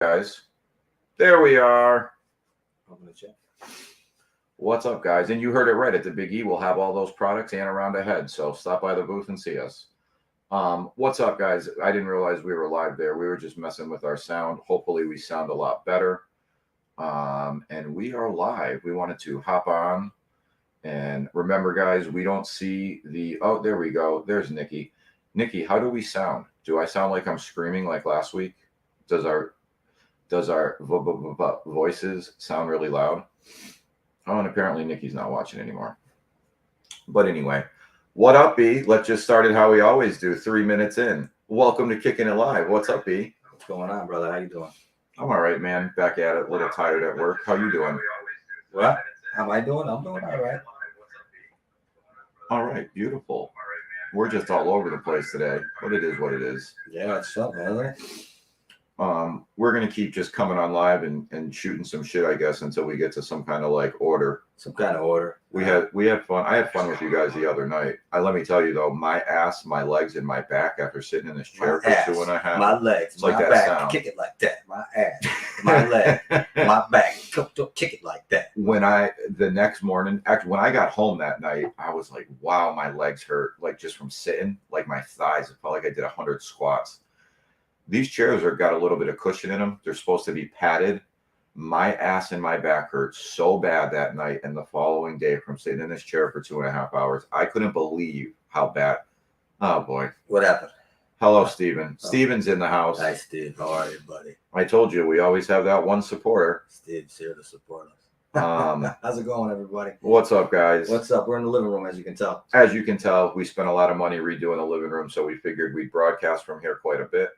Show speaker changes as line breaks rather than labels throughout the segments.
Guys, there we are.
Open the chat.
What's up, guys? And you heard it right. At the Big E, we'll have all those products and around ahead. So stop by the booth and see us. What's up, guys? I didn't realize we were live there. We were just messing with our sound. Hopefully, we sound a lot better. And we are live. We wanted to hop on. And remember, guys, we don't see the... Oh, there we go. There's Nikki. Nikki, how do we sound? Do I sound like I'm screaming like last week? Does our voices sound really loud? Oh, and apparently Nikki's not watching anymore. But anyway, what up, B? Let's just start it how we always do, 3 minutes in. Welcome to Kicking It Live. What's up, B?
What's going on, brother? How you doing?
I'm all right, man. Back at it, a little tired at work. How you doing?
What? How am I doing? I'm doing all right.
All right, beautiful. We're just all over the place today, but it is what it is.
Yeah, it's something, isn't it?
We're gonna keep just coming on live and shooting some shit, I guess, until we get to some kind of like order.
Some kind of order.
We had fun. I had fun with you guys the other night. Let me tell you though, my ass, my legs, and my back after sitting in this chair for 2.5.
My legs,
it's like
my
that
back,
sound.
kick it like that. My ass, my leg, my back, kick it like that.
The next morning, actually, when I got home that night, I was like, wow, my legs hurt, like just from sitting, like my thighs. It felt like I did 100 squats. These chairs are got a little bit of cushion in them. They're supposed to be padded. My ass and my back hurt so bad that night and the following day from sitting in this chair for 2.5 hours. I couldn't believe how bad. Oh, boy.
What happened?
Hello, Steven.
Oh.
Steven's in the house.
Hi, Steve. How are you, buddy?
I told you, we always have that one supporter.
Steve's here to support us. How's it going, everybody?
What's up, guys?
What's up? We're in the living room, as you can tell.
As you can tell, we spent a lot of money redoing the living room, so we figured we'd broadcast from here quite a bit.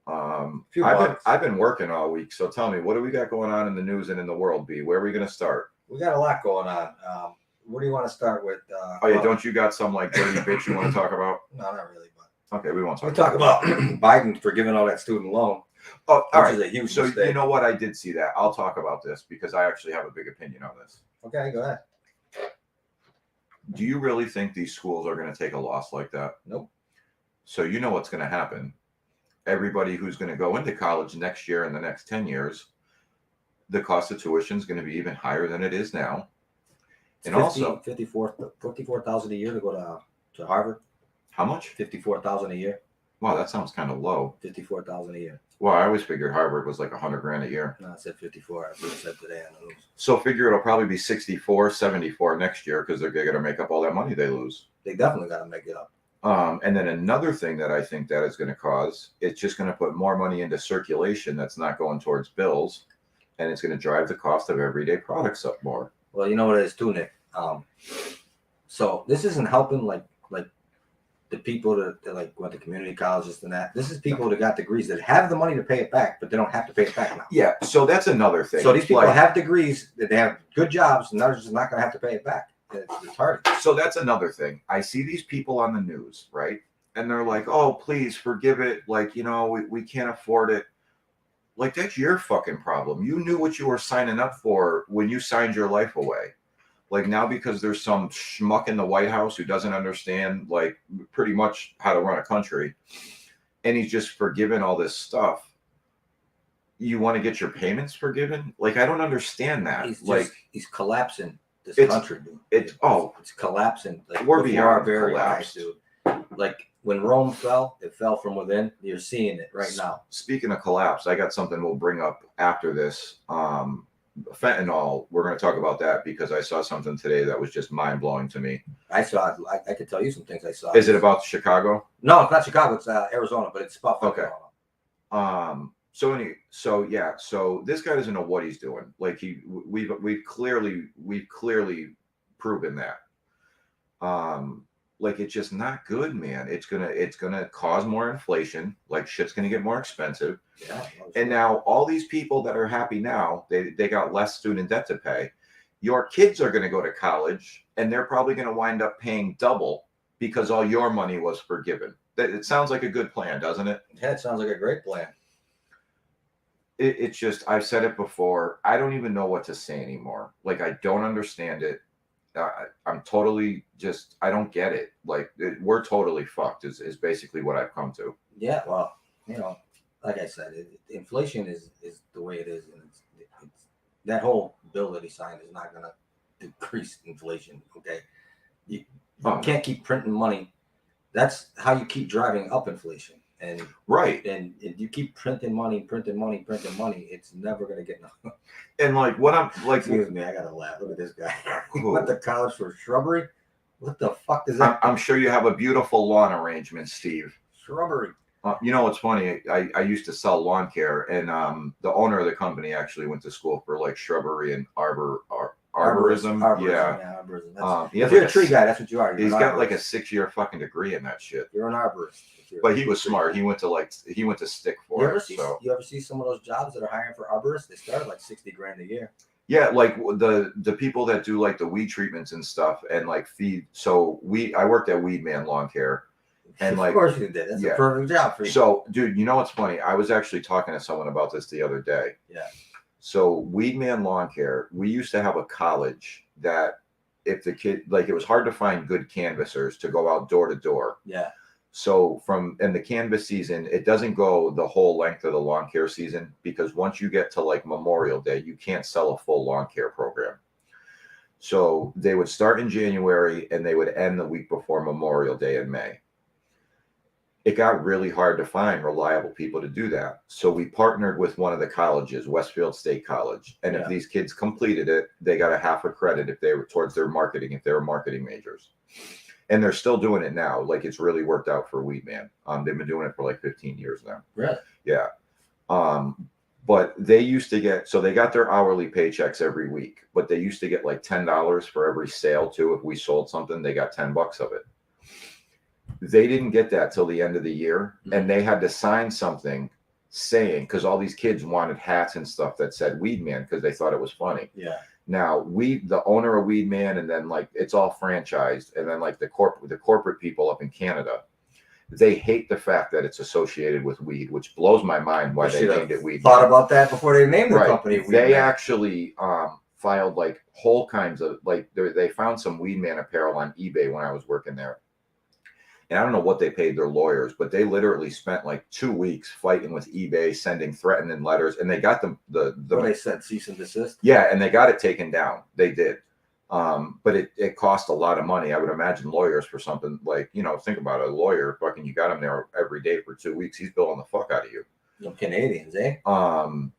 I've been working all week, so tell me, what do we got going on in the news and in the world, B? Where are we going to start?
We got a lot going on. Where do you want to start with?
Don't you got some like dirty bitch you want to talk about?
No, not really. But
okay, we won't talk.
We talk about Biden for giving all that student loan.
Oh, all right.
Is a huge
so
mistake.
You know what? I did see that. I'll talk about this because I actually have a big opinion on this.
Okay, go ahead.
Do you really think these schools are going to take a loss like that?
Nope.
So you know what's going to happen. Everybody who's going to go into college next year and the next 10 years, the cost of tuition is going to be even higher than it is now. And also
54,000 a year to go to Harvard.
How much?
54,000 a year.
Wow, that sounds kind of low.
54,000 a year.
Well, I always figured Harvard was like $100,000 a year.
No, I said 54. I said today on the news.
So figure it'll probably be 64, 74 next year because they're going to make up all that money they lose.
They definitely got to make it up.
And then another thing that I think that is going to cause, it's just going to put more money into circulation that's not going towards bills, and it's going to drive the cost of everyday products up more.
Well, you know what it is too, Nick. So this isn't helping like the people that like went to community colleges and that. This is people that got degrees that have the money to pay it back, but they don't have to pay it back now.
Yeah, so that's another thing.
So these people have degrees, that they have good jobs, and they're just not going to have to pay it back. It's hard.
So that's another thing. I see these people on the news, right? And they're like, oh, please forgive it. Like, you know, we can't afford it. Like, that's your fucking problem. You knew what you were signing up for when you signed your life away. Like now, because there's some schmuck in the White House who doesn't understand, like, pretty much how to run a country, and he's just forgiven all this stuff. You want to get your payments forgiven? Like, I don't understand that.
He's collapsing. This country, dude.
It's
collapsing. Like,
we're beyond
our very eyes, dude. Like when Rome fell, it fell from within. You're seeing it right now.
Speaking of collapse, I got something we'll bring up after this. Fentanyl. We're going to talk about that because I saw something today that was just mind blowing to me.
I saw it. I could tell you some things I saw.
Is it about Chicago?
No, it's not Chicago. It's Arizona, but it's about
okay. So this guy doesn't know what he's doing. Like we've clearly proven that. Like it's just not good, man. It's gonna cause more inflation. Like shit's gonna get more expensive.
Yeah.
And now all these people that are happy now, they got less student debt to pay. Your kids are gonna go to college and they're probably gonna wind up paying double because all your money was forgiven. It sounds like a good plan, doesn't it?
Yeah, it sounds like a great plan.
It's just, I've said it before. I don't even know what to say anymore. Like, I don't understand it. I'm totally just, I don't get it. Like, we're totally fucked is basically what I've come to.
Yeah, well, you know, like I said, inflation is the way it is, and it's that whole bill that he signed is not going to decrease inflation. Okay, you can't keep printing money. That's how you keep driving up inflation. And
right,
and you keep printing money, it's never going to get enough.
And like what I'm like,
excuse me, I gotta laugh. Look at this guy. He went to college for shrubbery. What the fuck is that?
I'm sure you have a beautiful lawn arrangement, Steve.
Shrubbery.
You know what's funny? I used to sell lawn care, and the owner of the company actually went to school for like shrubbery and arborism. Yeah.
Arborism. If you're a tree guy, that's what you are.
He's got like a 6-year fucking degree in that shit.
You're an arborist.
But he was smart. He went to stick for it.
You ever see some of those jobs that are hiring for arborists? They start at like $60,000 a year.
Yeah, like the people that do like the weed treatments and stuff and like feed. So I worked at Weed Man Lawn Care. And like,
of course you did. That's a perfect job for you.
So, dude, you know what's funny? I was actually talking to someone about this the other day.
Yeah.
So, Weed Man Lawn Care, we used to have a college that if the kid, like, it was hard to find good canvassers to go out door to door.
Yeah.
So, in the canvas season, it doesn't go the whole length of the lawn care season because once you get to like Memorial Day, you can't sell a full lawn care program. So, they would start in January and they would end the week before Memorial Day in May. It got really hard to find reliable people to do that. So we partnered with one of the colleges, Westfield State College. And if these kids completed it, they got a half a credit if they were towards their marketing, if they were marketing majors. And they're still doing it now. Like it's really worked out for Weed Man. They've been doing it for like 15 years now.
Really?
Yeah. But they used to get, so they got their hourly paychecks every week, but they used to get like $10 for every sale too. If we sold something, they got $10 of it. They didn't get that till the end of the year, and they had to sign something saying, because all these kids wanted hats and stuff that said Weed Man because they thought it was funny.
Yeah.
Now the owner of Weed Man, and then like it's all franchised, and then like the corporate people up in Canada, they hate the fact that it's associated with weed, which blows my mind why they named it Weed Man.
Thought about that before they named the company.
They actually filed like whole kinds of like they found some Weed Man apparel on eBay when I was working there. And I don't know what they paid their lawyers, but they literally spent like 2 weeks fighting with eBay, sending threatening letters, and they got the
they said cease and desist.
Yeah, and they got it taken down. They did, but it cost a lot of money. I would imagine lawyers for something like, you know, think about it, a lawyer, fucking, you got him there every day for 2 weeks. He's billing the fuck out of you.
No Canadians, eh?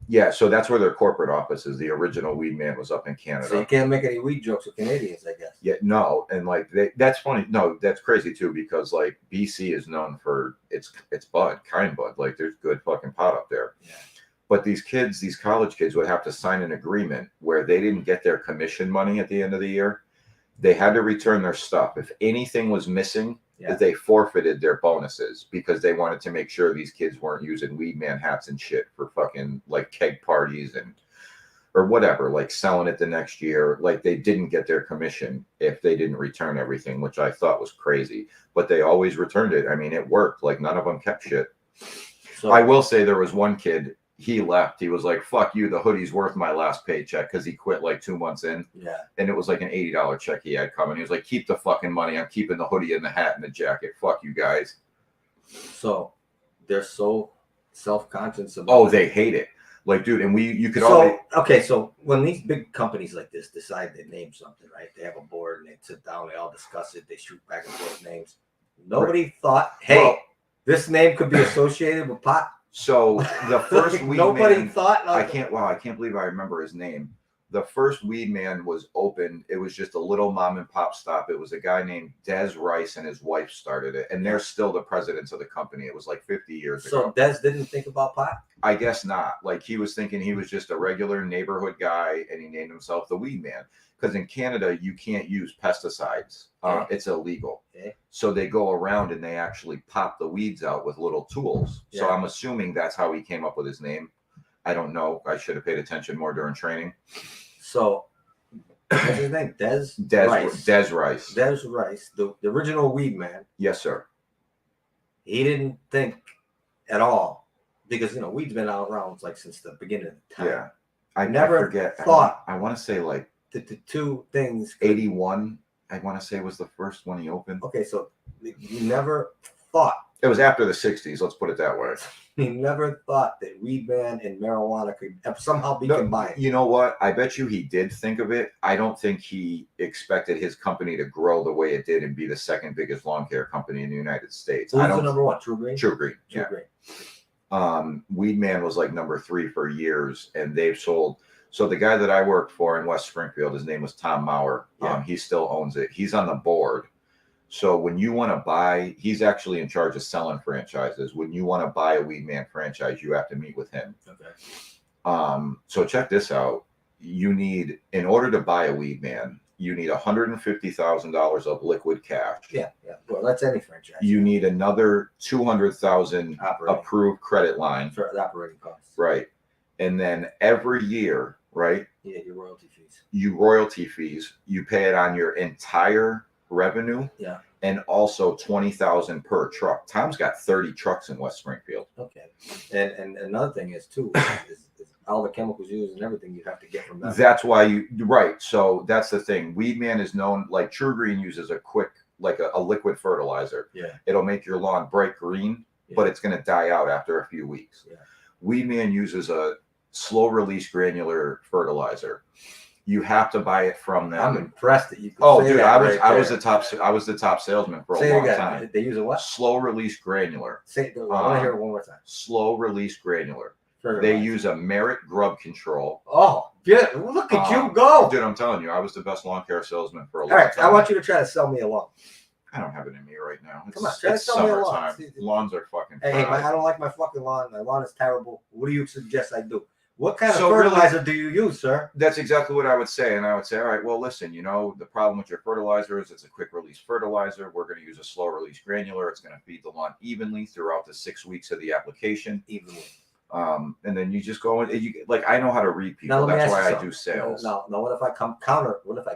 Yeah, so that's where their corporate office is. The original Weed Man was up in Canada.
So you can't make any weed jokes with Canadians, I guess.
Yeah, no, and like that's funny. No, that's crazy too because like BC is known for its bud, kind bud. Like there's good fucking pot up there.
Yeah.
But these college kids would have to sign an agreement where they didn't get their commission money at the end of the year. They had to return their stuff. If anything was missing, they forfeited their bonuses because they wanted to make sure these kids weren't using Weed Man hats and shit for fucking like keg parties or whatever, like selling it the next year. Like they didn't get their commission if they didn't return everything, which I thought was crazy, but they always returned it. I mean, it worked. Like none of them kept shit. So I will say there was one kid, he left. He was like, fuck you. The hoodie's worth my last paycheck because he quit like 2 months in.
Yeah.
And it was like an $80 check he had coming. He was like, keep the fucking money. I'm keeping the hoodie and the hat and the jacket. Fuck you guys.
So they're so self-conscious about
Oh, they hate it. Like, dude, and you could always.
Okay, so when these big companies like this decide they name something, right? They have a board and they sit down, they all discuss it, they shoot back and forth names. Nobody thought, hey, this name could be associated with pot.
So the first Weed
nobody
Man,
thought.
I can't believe I remember his name. The first Weed Man was open. It was just a little mom and pop stop. It was a guy named Des Rice and his wife started it, and they're still the presidents of the company. It was like 50 years ago.
So Des didn't think about pot?
I guess not. Like he was thinking he was just a regular neighborhood guy, and he named himself the Weed Man. Because in Canada you can't use pesticides; it's illegal.
Okay.
So they go around and they actually pop the weeds out with little tools. So I'm assuming that's how he came up with his name. I don't know. I should have paid attention more during training.
So, what's his name? Des Rice.
Des Rice.
Des Rice, the original Weed Man.
Yes, sir.
He didn't think at all because weed's been around like since the beginning of time.
Yeah, I never thought. I want to say like
the two things.
81. I want to say was the first one he opened.
Okay, so you never thought
It was after the 60s, let's put it that way.
He never thought that weed man and marijuana could somehow be combined.
You know what? I bet you he did think of it. I don't think he expected his company to grow the way it did and be the second biggest lawn care company in the United States.
Who's the number one? True Green?
True Green.
True
Yeah.
Green.
Weed Man was like number 3 for years, and they've sold. So the guy that I worked for in West Springfield, his name was Tom Maurer.
Yeah.
He still owns it. He's on the board. So when you want to buy, he's actually in charge of selling franchises. When you want to buy a Weed Man franchise, you have to meet with him.
Okay.
So check this out. You need, in order to buy a Weed Man, you need $150,000 of liquid cash.
Yeah. Well, that's any franchise.
You need another $200,000 approved credit line
for the operating costs.
Right. And then every year, right?
Yeah, your royalty fees.
You pay it on your entire revenue.
Yeah.
And also $20,000 per truck. Tom's got 30 trucks in West Springfield.
Okay. And another thing is too is all the chemicals used and everything you have to get from them.
That's why right. So that's the thing. Weed Man is known, like True Green uses a liquid fertilizer.
Yeah.
It'll make your lawn bright green, but it's going to die out after a few weeks.
Yeah.
Weed Man uses a slow release granular fertilizer. You have to buy it from them.
I'm impressed that you could say
dude,
that
I was the top salesman for a long time.
They use a what?
Slow release granular.
I want to hear it one more time.
Slow release granular. They use a Merit grub control.
Oh, good. Look at you go.
Dude, I'm telling you, I was the best lawn care salesman for a long time.
I want you to try to sell me a lawn.
I don't have it in me right now.
Come on, try to sell me a lawn.
Lawns are fucking
Hey, I don't like my fucking lawn. My lawn is terrible. What do you suggest I do? What kind of fertilizer do you use, sir?
That's exactly what I would say. And I would say, all right, well, listen, the problem with your fertilizer is it's a quick release fertilizer. We're going to use a slow release granular. It's going to feed the lawn evenly throughout the 6 weeks of the application.
Evenly.
And then you just go in. I know how to read people. That's why I do sales.
No. What if I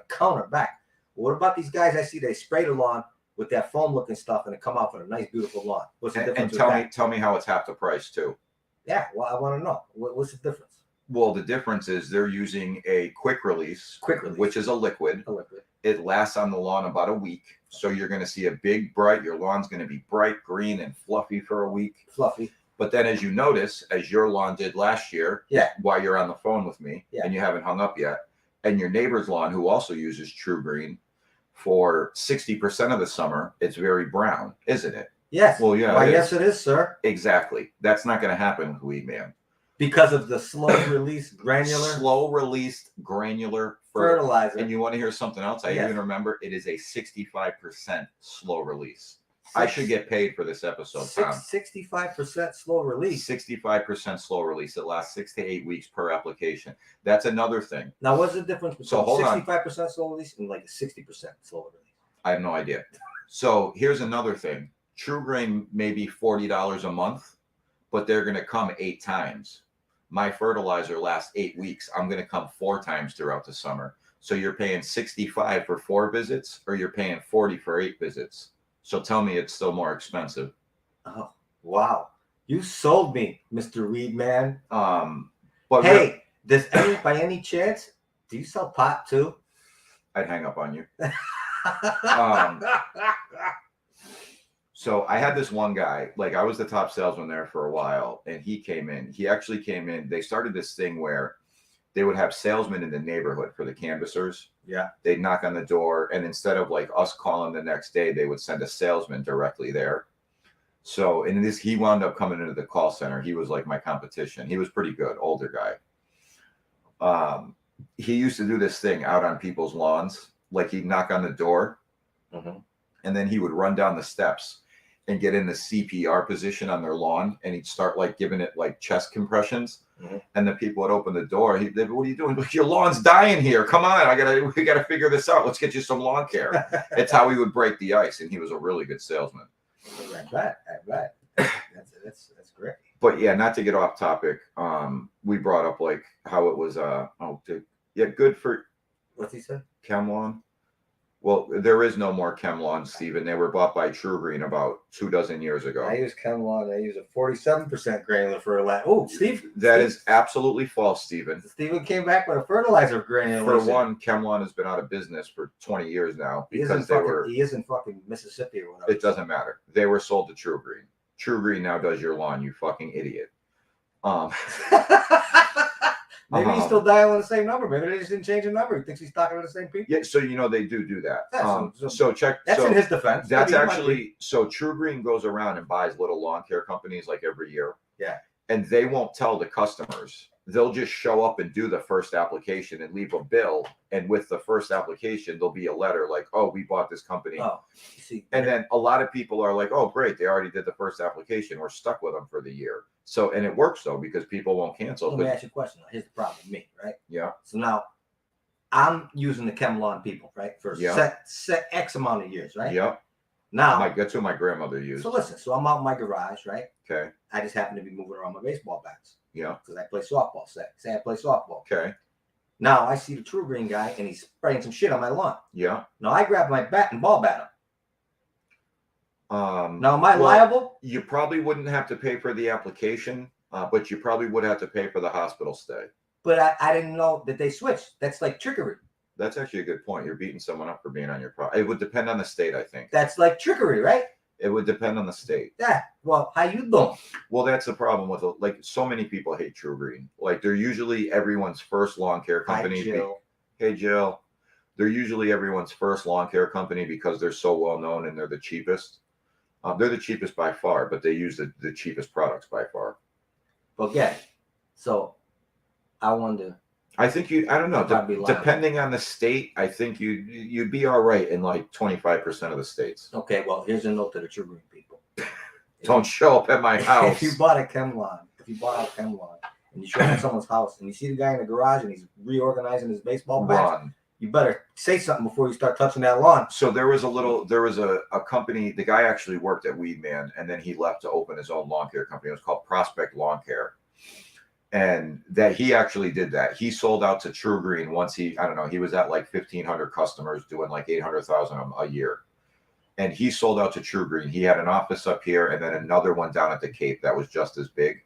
counter back? What about these guys I see they spray the lawn with that foam looking stuff and it come out with a nice, beautiful lawn? What's the difference?
And tell me how it's half the price too.
Yeah, well, I want to know. What's the difference?
Well, the difference is they're using a quick release, which is a liquid. It lasts on the lawn about a week. So you're going to see a big, your lawn's going to be bright green and fluffy for a week.
Fluffy.
But then as you notice, as your lawn did last year, while you're on the phone with me and you haven't hung up yet, and your neighbor's lawn, who also uses True Green, for 60% of the summer, it's very brown, isn't it?
Yes.
Well, yeah.
Yes, it is, sir.
Exactly. That's not going to happen with Weed Man.
Because of the slow release
granular fertilizer. And you want to hear something else? I even remember it is a 65% slow release. I should get paid for this episode, Tom.
65% slow release.
65% slow release. It lasts 6 to 8 weeks per application. That's another thing.
Now, what's the difference between 65% slow release and like a 60% slow release?
I have no idea. So here's another thing. True Green may be $40 a month, but they're going to come 8 times. My fertilizer lasts 8 weeks. I'm going to come 4 times throughout the summer. So you're paying $65 for 4 visits, or you're paying $40 for 8 visits. So tell me it's still more expensive.
Oh, wow. You sold me, Mr. Weed Man.
But
hey, by any chance, do you sell pot too?
I'd hang up on you. So I had this one guy, I was the top salesman there for a while, and he actually came in. They started this thing where they would have salesmen in the neighborhood for the canvassers.
Yeah.
They'd knock on the door, and instead of us calling the next day, they would send a salesman directly there. So, he wound up coming into the call center. He was like my competition. He was pretty good, older guy. He used to do this thing out on people's lawns. He'd knock on the door, and then he would run down the steps and get in the CPR position on their lawn, and he'd start giving it chest compressions. And the people would open the door. What are you doing? Your lawn's dying here. Come on, we gotta figure this out. Let's get you some lawn care. It's how he would break the ice, and he was a really good salesman.
I bet. That's great.
But yeah, not to get off topic. We brought up how it was. Good for.
What's he said?
Chem lawn. Well, there is no more Chem lawn, Stephen. They were bought by True Green about 24 years ago.
I use Chem lawn. I use a 47% granular fertilizer. Oh, Steve.
That is absolutely false, Stephen.
Stephen came back with a fertilizer granular.
For one, Chem lawn has been out of business for 20 years now
because he is in fucking Mississippi or whatever.
It doesn't matter. They were sold to True Green. True Green now does your lawn, you fucking idiot.
Maybe he's still dialing the same number. Maybe they just didn't change the number. He thinks he's talking to the same people.
Yeah, so they do that.
Yeah,
so check.
That's
so
in his defense.
That's actually so. True Green goes around and buys little lawn care companies like every year.
Yeah.
And they won't tell the customers. They'll just show up and do the first application and leave a bill. And with the first application, there'll be a letter like, "Oh, we bought this company."
Oh, see,
and then a lot of people are like, "Oh, great, they already did the first application. We're stuck with them for the year." So, and it works though because people won't cancel.
Let me ask you a question. Here's the problem with me, right?
Yeah.
So now I'm using the ChemLawn people, right, for set X amount of years, right?
Yep.
Now
that's what my grandmother used.
So listen, so I'm out in my garage, right?
Okay.
I just happen to be moving around my baseball bats.
Yeah.
Because I play softball. Say I play softball.
Okay.
Now I see the True Green guy and he's spraying some shit on my lawn.
Yeah.
Now I grab my bat and ball bat
him.
Now am I liable?
You probably wouldn't have to pay for the application, but you probably would have to pay for the hospital stay.
But I didn't know that they switched. That's like trickery.
That's actually a good point. You're beating someone up for being on your property. It would depend on the state, I think.
That's like trickery, right?
It would depend on the state.
Yeah. Well, how you doing?
Well, that's the problem with like so many people hate True Green. Like they're usually everyone's first lawn care company.
Hi, Jill.
Hey, Jill. They're usually everyone's first lawn care company because they're so well known and they're the cheapest. They're the cheapest by far, but they use the cheapest products by far.
Okay. So I wonder.
I think I don't know. Depending on the state, I think you'd be all right in like 25% of the states.
Okay, well, here's a note to the True Green people.
Don't show up at my house.
If you bought a ChemLawn, and you show up at someone's house and you see the guy in the garage and he's reorganizing his baseball bats, you better say something before you start touching that lawn.
So there was a company, the guy actually worked at Weedman and then he left to open his own lawn care company. It was called Prospect Lawn Care. And that he actually did that. He sold out to True Green once he was at like 1,500 customers doing like 800,000 a year. And he sold out to True Green. He had an office up here and then another one down at the Cape that was just as big.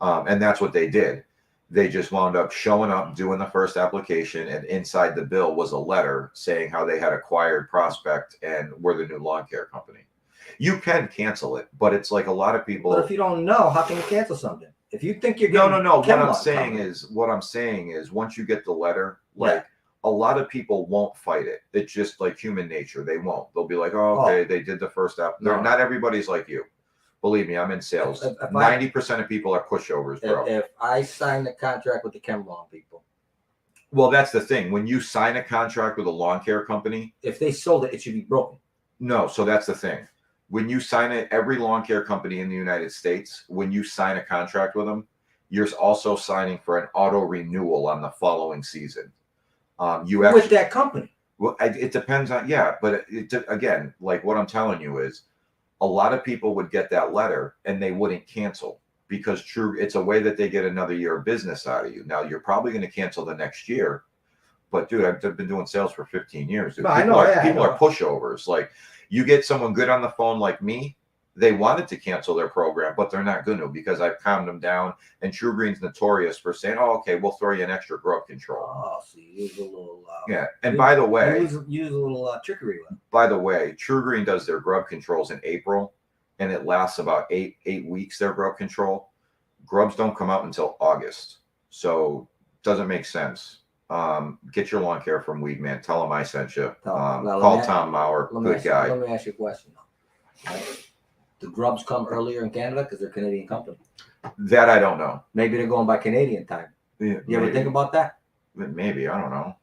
And that's what they did. They just wound up showing up, doing the first application, and inside the bill was a letter saying how they had acquired Prospect and we're the new lawn care company. You can cancel it, but it's like a lot of people.
But if you don't know, how can you cancel something? If you think you're
no. What I'm saying is once you get the letter, like a lot of people won't fight it. It's just like human nature. They won't. They'll be like, oh, okay, they did the first app. No. Not everybody's like you. Believe me, I'm in sales. 90% of people are pushovers, bro.
If I sign the contract with the ChemLawn people.
Well, that's the thing. When you sign a contract with a lawn care company.
If they sold it, it should be broken.
No, so that's the thing. When you sign it, every lawn care company in the United States, when you sign a contract with them, you're also signing for an auto renewal on the following season.
With that company.
Well, it depends on, but again, like what I'm telling you is a lot of people would get that letter and they wouldn't cancel because it's a way that they get another year of business out of you. Now you're probably going to cancel the next year, but dude, I've been doing sales for 15 years. Dude. People are pushovers. Like, you get someone good on the phone like me, they wanted to cancel their program, but they're not going to because I've calmed them down. And True Green's notorious for saying, oh, okay, we'll throw you an extra grub control.
Oh, so you use a little...
And by the way...
Use a little trickery with them.
By the way, True Green does their grub controls in April, and it lasts about eight weeks, their grub control. Grubs don't come out until August, so it doesn't make sense. Get your lawn care from Weedman. Tell him I sent you. Call Tom Maurer. Good guy.
Let me ask you a question, though. Right? Do grubs come earlier in Canada because they're a Canadian company?
That I don't know.
Maybe they're going by Canadian time.
Yeah,
you ever think about that?
Maybe. I don't know.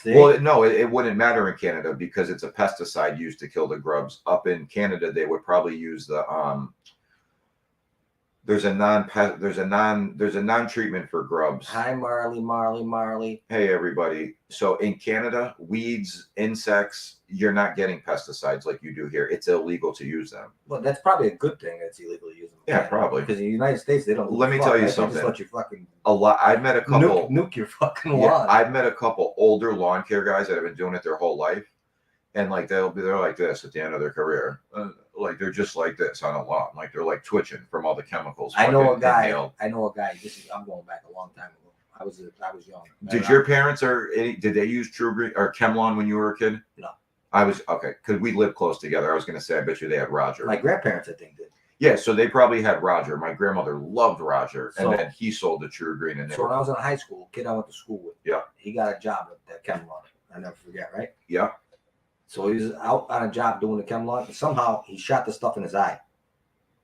See?
Well, no, it wouldn't matter in Canada because it's a pesticide used to kill the grubs. Up in Canada, they would probably use the there's a non-treatment for grubs.
Hi, Marley.
Hey, everybody. So in Canada, weeds, insects, you're not getting pesticides like you do here. It's illegal to use them.
Well, that's probably a good thing. It's illegal to use them.
Yeah, probably.
Because in the United States, they don't.
Let me tell you something.
They just let you fucking
I've met a couple.
Nuke your fucking lawn.
I've met a couple older lawn care guys that have been doing it their whole life, and like they're like this at the end of their career. Like they're just like this on a lawn, like they're like twitching from all the chemicals.
I know a guy. I'm going back a long time ago. I was young.
Did your parents did they use True Green or ChemLawn when you were a kid?
No.
I was okay because we lived close together. I was going to say I bet you they had Roger.
My grandparents, I think, did.
Yeah, so they probably had Roger. My grandmother loved Roger,
So-
and then he sold the True Green, and they
So when I
were,
was in high school, kid I went to school with,
Yeah.
he got a job at that Camelot. I never forget, right?
yeah.
So he was out on a job doing the Camelot, and somehow he shot the stuff in his eye.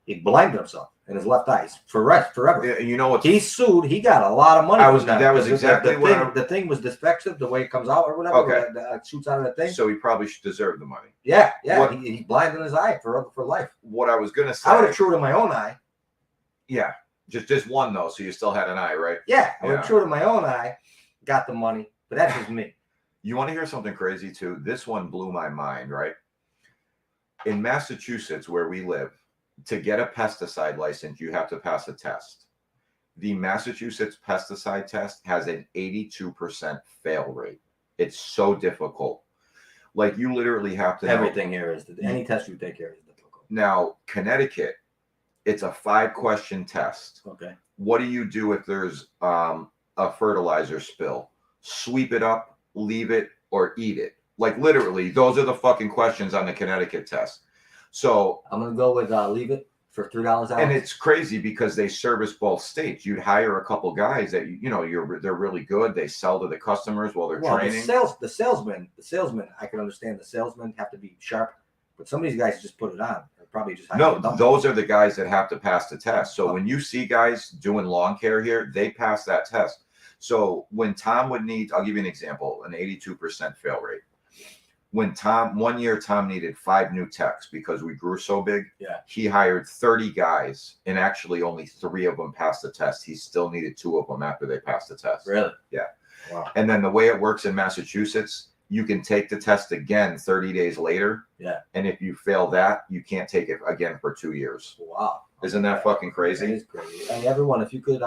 He blinded himself in his left eye forever.
Yeah, you know what?
He sued. He got a lot of money.
That was
because
exactly
the
what
thing, the thing was defective the way it comes out or whatever.
Okay.
It shoots out of the thing.
So he probably should deserve the money.
Yeah.
What-
He blinded his eye for life.
What I was gonna say,
I would have trued in my own eye.
yeah, just one though, so you still had an eye, right?
Yeah, I would
Yeah.
have trued in my own eye, got the money, but that's just me.
You want to hear something crazy too? This one blew my mind, right? In Massachusetts, where we live, to get a pesticide license, you have to pass a test. The Massachusetts pesticide test has an 82% fail rate. It's so difficult. Like you literally have to know.
Everything here is any test you take here is difficult.
Now, Connecticut, it's a 5-question test.
Okay.
What do you do if there's a fertilizer spill? Sweep it up, leave it, or eat it? Like literally, those are the fucking questions on the Connecticut test. So
I'm gonna go with leave it for $3 out.
and it's crazy because they service both states. You'd hire a couple guys that they're really good. They sell to the customers while they're training.
The salesman. I can understand the salesmen have to be sharp, but some of these guys just put it on. They're probably just
No, those are the guys that have to pass the test. So when you see guys doing lawn care here, they pass that test. So when Tom would need, I'll give you an example, an 82% fail rate. When one year Tom needed 5 new techs because we grew so big, he hired 30 guys, and actually only 3 of them passed the test. He still needed 2 of them after they passed the test.
Really?
Yeah.
Wow.
And then the way it works in Massachusetts, you can take the test again 30 days later.
Yeah.
And if you fail that, you can't take it again for 2 years.
Wow.
Isn't that fucking crazy?
That is crazy. And everyone, if you could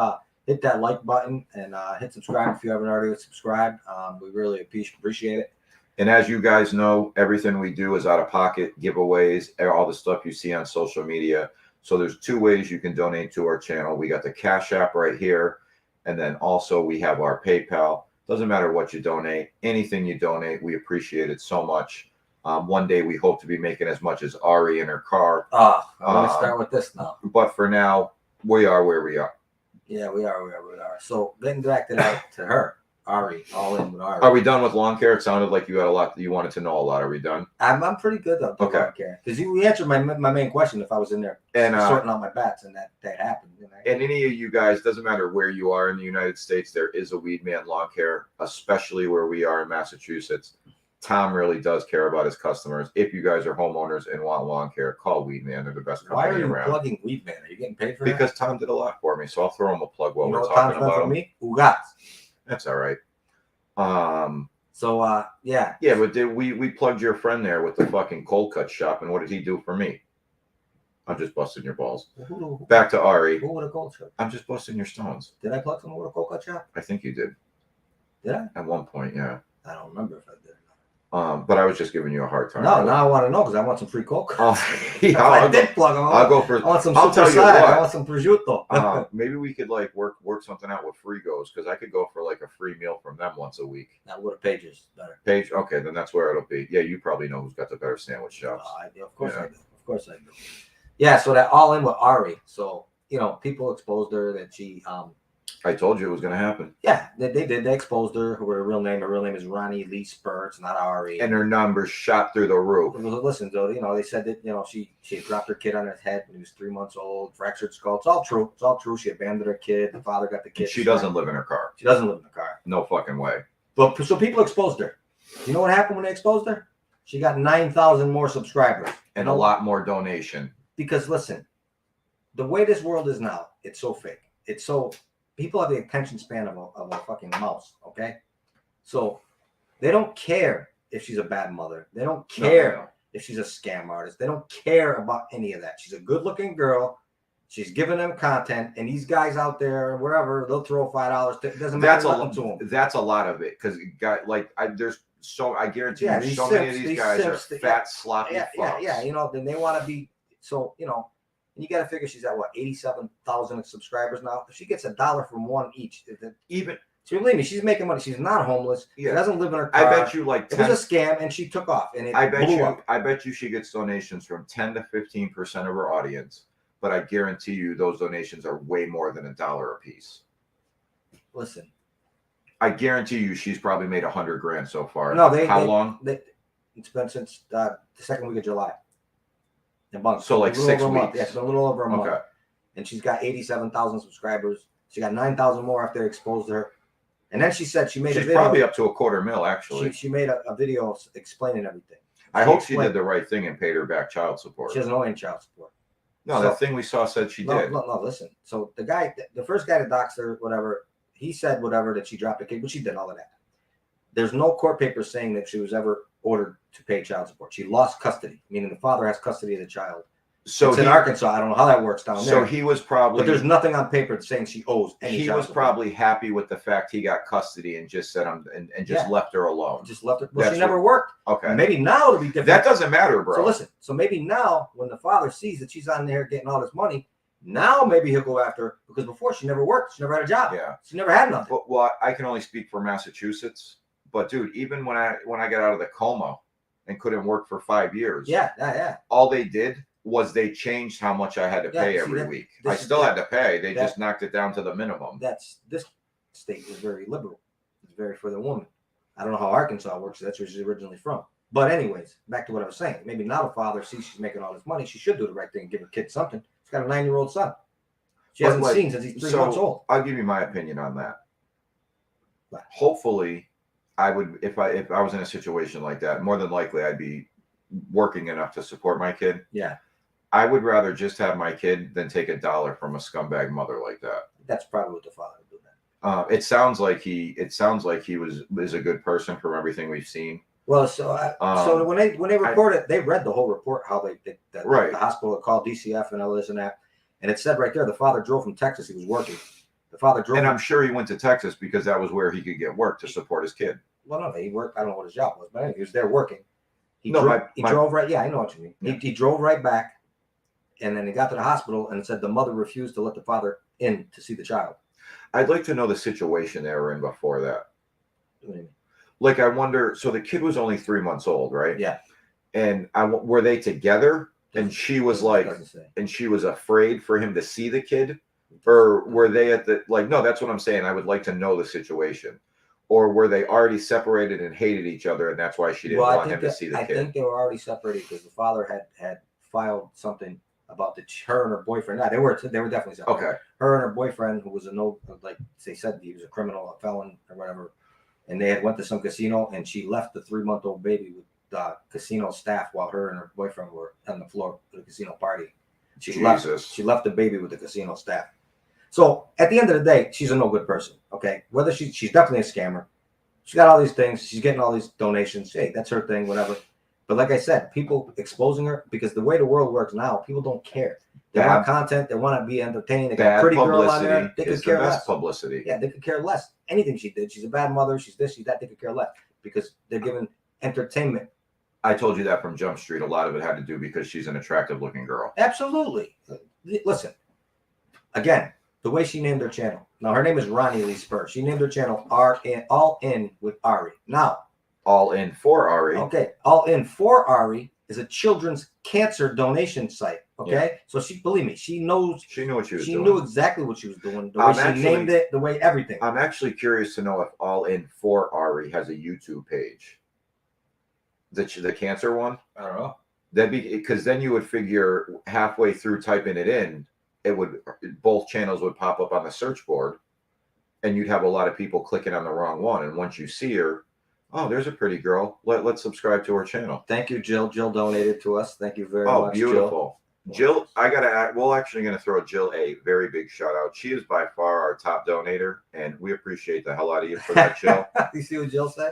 hit that like button and hit subscribe if you haven't already subscribed, we really appreciate it.
And as you guys know, everything we do is out of pocket, giveaways, all the stuff you see on social media. So there's 2 ways you can donate to our channel. We got the Cash App right here. And then also we have our PayPal. Doesn't matter what you donate, anything you donate, we appreciate it so much. One day we hope to be making as much as Ari in her car.
I want to start with this now.
But for now, we are where we are.
Yeah, we are. So getting back to that, to her, Ari, all in with Ari.
Are we done with lawn care? It sounded like you had a lot. You wanted to know a lot. Are we done?
I'm pretty good though.
Okay.
Lawn care, because you answered my main question if I was in there
And
sorting out my bats, and that happened.
And any of you guys, doesn't matter where you are in the United States, there is a Weed Man Lawn Care, especially where we are in Massachusetts. Tom really does care about his customers. If you guys are homeowners and want lawn care, call Weed Man. They're the best
Why
company
are you
around.
plugging Weed Man? Are you getting paid for that?
Because Tom did a lot for me, so I'll throw him a plug while
You know
we're
what
talking
Tom's done
about
for
him.
me? Who got?
That's all right.
So yeah.
Yeah, but we plugged your friend there with the fucking cold cut shop, and what did he do for me? I'm just busting your balls.
Who
Back to Ari.
would have cold shop?
I'm just busting your stones.
Did I plug someone with a cold cut shop?
I think you did.
Did I?
At one point, yeah.
I don't remember if I did.
But I was just giving you a hard time.
No, now I want to know because I want some free cold cuts.
Yeah,
If I did plug them,
I'll go for.
I want some
I'll
super
tell you
side.
what.
I want some prosciutto.
Maybe we could like work something out with Free Goes, because I could go for like a free meal from them once a week.
Now what a pages better.
Paige, okay, then that's where it'll be. Yeah, you probably know who's got the better sandwich shops.
Of course
Yeah.
I do. Of course I do. Yeah, so that all in with Ari. So people exposed her that she
I told you it was going to happen.
Yeah, they did. They exposed her. Her real name is Ronnie Lee Spurts, not Ari.
And her numbers shot through the roof.
Listen, though, they said that she had dropped her kid on his head when he was 3 months old, fractured skull. It's all true. It's all true. She abandoned her kid. The father got the kid.
She doesn't live in her car.
She doesn't live in the car.
No fucking way.
But so people exposed her. You know what happened when they exposed her? She got 9,000 more subscribers
And a lot more donation.
Because listen, the way this world is now, it's so fake. It's so people have the attention span of a fucking mouse. Okay, so they don't care if she's a bad mother. They don't care if she's a scam artist. They don't care about any of that. She's a good-looking girl. She's giving them content, and these guys out there, wherever, they'll throw $5. It doesn't matter nothing to them.
That's a lot of it, because I guarantee
Yeah,
you,
these
so
simps,
many of these
these
guys
simps,
are fat, sloppy fucks.
Yeah. Then they want to be so. And you got to figure she's at what 87,000 subscribers now. If she gets $1 from one each,
Even
so believe me, she's making money. She's not homeless.
Yeah.
She doesn't live in her car.
I bet you like 10,
it was a scam, and she took off, and it
I bet
blew
you.
up.
I bet you she gets donations from 10 to 15% of her audience. but I guarantee you those donations are way more than $1 a piece.
Listen,
I guarantee you she's probably made 100 grand so far.
no,
How long?
It's been since the second week of July. A month.
So like 6 weeks.
Yeah, it's been a little over a month.
Okay.
And she's got 87,000 subscribers. She got 9,000 more after they exposed her. And then she said she made a video.
She's probably up to $250,000 actually.
She made a video explaining everything.
I hope she did the right thing and paid her back child support.
She doesn't owe any child support.
No, that thing we saw said she did.
No, listen. So the first guy that doxed her, whatever, he said whatever that she dropped a kid, but she did all of that. There's no court papers saying that she was ever ordered to pay child support. She lost custody, meaning the father has custody of the child. So it's in Arkansas. I don't know how that works down there.
So he was probably.
But there's nothing on paper saying she owes any.
He was probably happy with the fact he got custody and just said and just left her alone.
Just left her. Well, she never worked.
Okay.
Maybe now it'll be different.
That doesn't matter, bro.
So listen. So maybe now when the father sees that she's on there getting all this money, now maybe he'll go after her because before she never worked. She never had a job.
Yeah.
She never had nothing.
Well, I can only speak for Massachusetts, but dude, even when I got out of the coma and couldn't work for 5 years.
Yeah.
All they did was they changed how much I had to pay every week. I still had to pay. They just knocked it down to the minimum.
This state is very liberal. It's very for the woman. I don't know how Arkansas works. That's where she's originally from. But anyways, back to what I was saying. Maybe now the father sees she's making all this money. She should do the right thing and give her kid something. She's got a 9-year-old son. She hasn't seen since he's 3 months old.
I'll give you my opinion on that. Hopefully, I would if I was in a situation like that, more than likely I'd be working enough to support my kid.
Yeah.
I would rather just have my kid than take $1 from a scumbag mother like that.
That's probably what the father would do.
It sounds like he is a good person from everything we've seen.
Well, so when they reported, they read the whole report how the hospital called DCF and all this and that, and it said right there the father drove from Texas. He was working. The father drove,
and I'm sure he went to Texas because that was where he could get work to support his kid.
Well, no, he worked. I don't know what his job was, but anyway, he was there working. He
drove
right. Yeah, I know what you mean. Yeah. He drove right back. And then he got to the hospital and it said the mother refused to let the father in to see the child.
I'd like to know the situation they were in before that.
What do you mean?
Like, I wonder, so the kid was only 3 months old, right?
Yeah.
And were they together? And she was like, and she was afraid for him to see the kid? Or were they at the, like, no, that's what I'm saying. I would like to know the situation. Or were they already separated and hated each other and that's why she didn't want him to see the kid?
I think they were already separated because the father had filed something about her and her boyfriend. No, they were definitely separated. Okay. Her and her boyfriend, who was like they said he was a criminal, a felon or whatever, and they had went to some casino and she left the 3-month-old baby with the casino staff while her and her boyfriend were on the floor at the casino party. She left the baby with the casino staff. So at the end of the day, she's a no good person. Okay. Whether she's definitely a scammer. She's got all these things, she's getting all these donations. Hey, that's her thing, whatever. But like I said, people exposing her because the way the world works now, people don't care. They want content. They want to be entertained. They got a pretty girl on there. They could care less.
Publicity.
Yeah, they could care less. Anything she did, she's a bad mother. She's this, she's that. They could care less because they're given entertainment.
I told you that from Jump Street. A lot of it had to do because she's an attractive-looking girl.
Absolutely. Listen, again, the way she named her channel. Now her name is Ronnie Lee Spur. She named her channel All In with Ari. Now.
All In for Ari.
Okay. All In for Ari is a children's cancer donation site. Okay. Yeah. So believe me, she knew what she was doing. She knew exactly what she was doing. The way she named it, the way everything.
I'm actually curious to know if All In for Ari has a YouTube page. The cancer one?
I don't know.
That'd be because then you would figure halfway through typing it in, both channels would pop up on the search board and you'd have a lot of people clicking on the wrong one. And once you see her, oh, there's a pretty girl. Let's subscribe to her channel.
Thank you, Jill. Jill donated to us. Thank you very much.
Oh, beautiful. Jill, we're actually going to throw Jill a very big shout out. She is by far our top donator, and we appreciate the hell out of you for that, Jill.
You see what Jill said?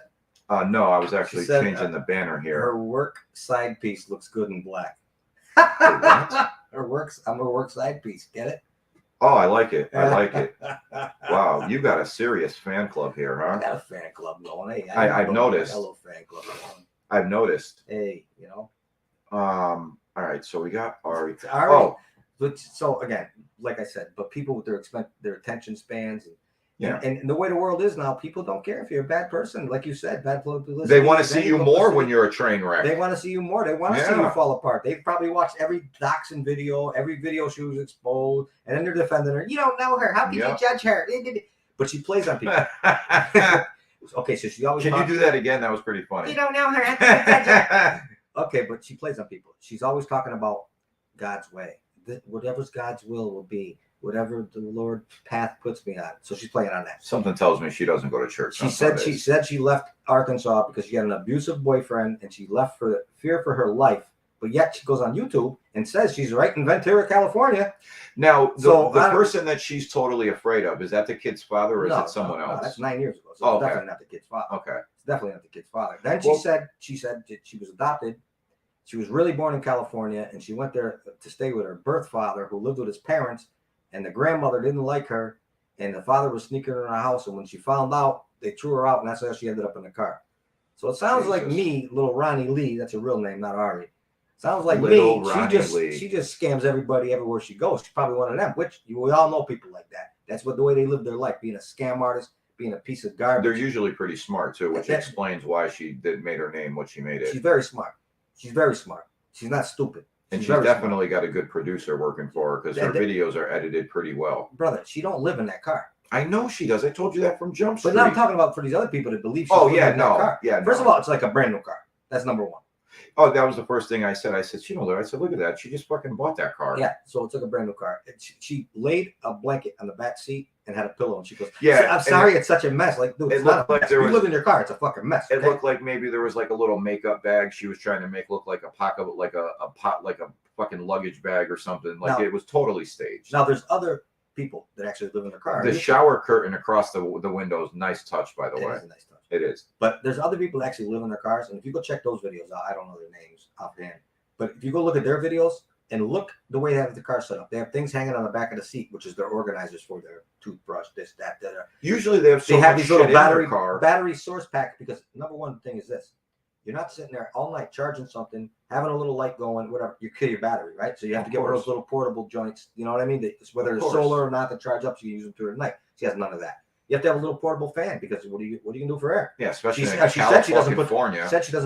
No, I was actually changing the banner here.
Her work side piece looks good in black. I'm her work side piece. Get it?
Oh, I like it. I like it. Wow, you got a serious fan club here, huh?
I got a fan club going. Hey,
I've noticed.
I got a little fan club going.
I've noticed.
Hey, you know.
All right, so we got Ari.
Oh, so again, like I said, but people with their attention spans, and
Yeah.
And the way the world is now, people don't care if you're a bad person. Like you said, bad publicity.
They want to see you more when you're a train wreck.
They want to see you more. They want to see you
Yeah.
fall apart. They've probably watched every dachshund video, every video she was exposed, and then they're defending her. You don't know her. How can you judge her? But she plays on people. Okay, so she always.
Can you do that again? That was pretty funny.
You don't know her. How can you judge her? Okay, but she plays on people. She's always talking about God's way. Whatever's God's will be. Whatever the Lord path puts me on. So she's playing on that.
Something tells me she doesn't go to church.
She said she left Arkansas because she had an abusive boyfriend and she left for fear for her life. But yet she goes on YouTube and says she's right in Ventura, California.
Now, the person that she's totally afraid of, is that the kid's father or is it someone else?
No, that's 9 years ago. So it's definitely not the kid's father.
Okay.
It's definitely not the kid's father. Then she said she was adopted. She was really born in California and she went there to stay with her birth father who lived with his parents. And the grandmother didn't like her, and the father was sneaking her in her house. And when she found out, they threw her out, and that's how she ended up in the car. So it sounds like me, little Ronnie Lee. That's a real name, not Ari. Sounds like little me. She just scams everybody everywhere she goes. She's probably one of them. Which we all know people like that. That's what the way they live their life, being a scam artist, being a piece of garbage.
They're usually pretty smart too, which explains why she made her name what she made it.
She's very smart. She's very smart. She's not stupid.
And she's definitely got a good producer working for her because her videos are edited pretty well.
Brother, she don't live in that car.
I know she does. I told you that from Jump Street.
But now I'm talking about for these other people that believe she's living in that car.
Yeah,
First of all, it's like a brand new car. That's number one.
Oh, that was the first thing I said. I said, she knows that. I said, look at that. She just fucking bought that car.
Yeah, so it's like a brand new car. She laid a blanket on the back seat and had a pillow, and she goes,
"Yeah,
I'm sorry, it's such a mess. Like, dude, it's not a mess. You live in your car. It's a fucking mess."
It looked like maybe there was like a little makeup bag she was trying to make look like a pocket, like a fucking luggage bag or something. Like it was totally staged.
Now there's other people that actually live in their car.
The shower curtain across the window is nice touch, by the way.
It is a nice touch.
It is.
But there's other people that actually live in their cars, and if you go check those videos out, I don't know their names offhand, but if you go look at their videos and look the way they have the car set up, they have things hanging on the back of the seat, which is their organizers for their toothbrush, this, that.
Usually they have
these little battery source packs because number one thing is this. You're not sitting there all night charging something, having a little light going, whatever. You kill your battery, right? So you have to get one of those little portable joints. You know what I mean? Whether it's solar or not, to charge up, so you can use them through the night. She has none of that. You have to have a little portable fan because what are you gonna do for air?
Yeah, especially
she
said she doesn't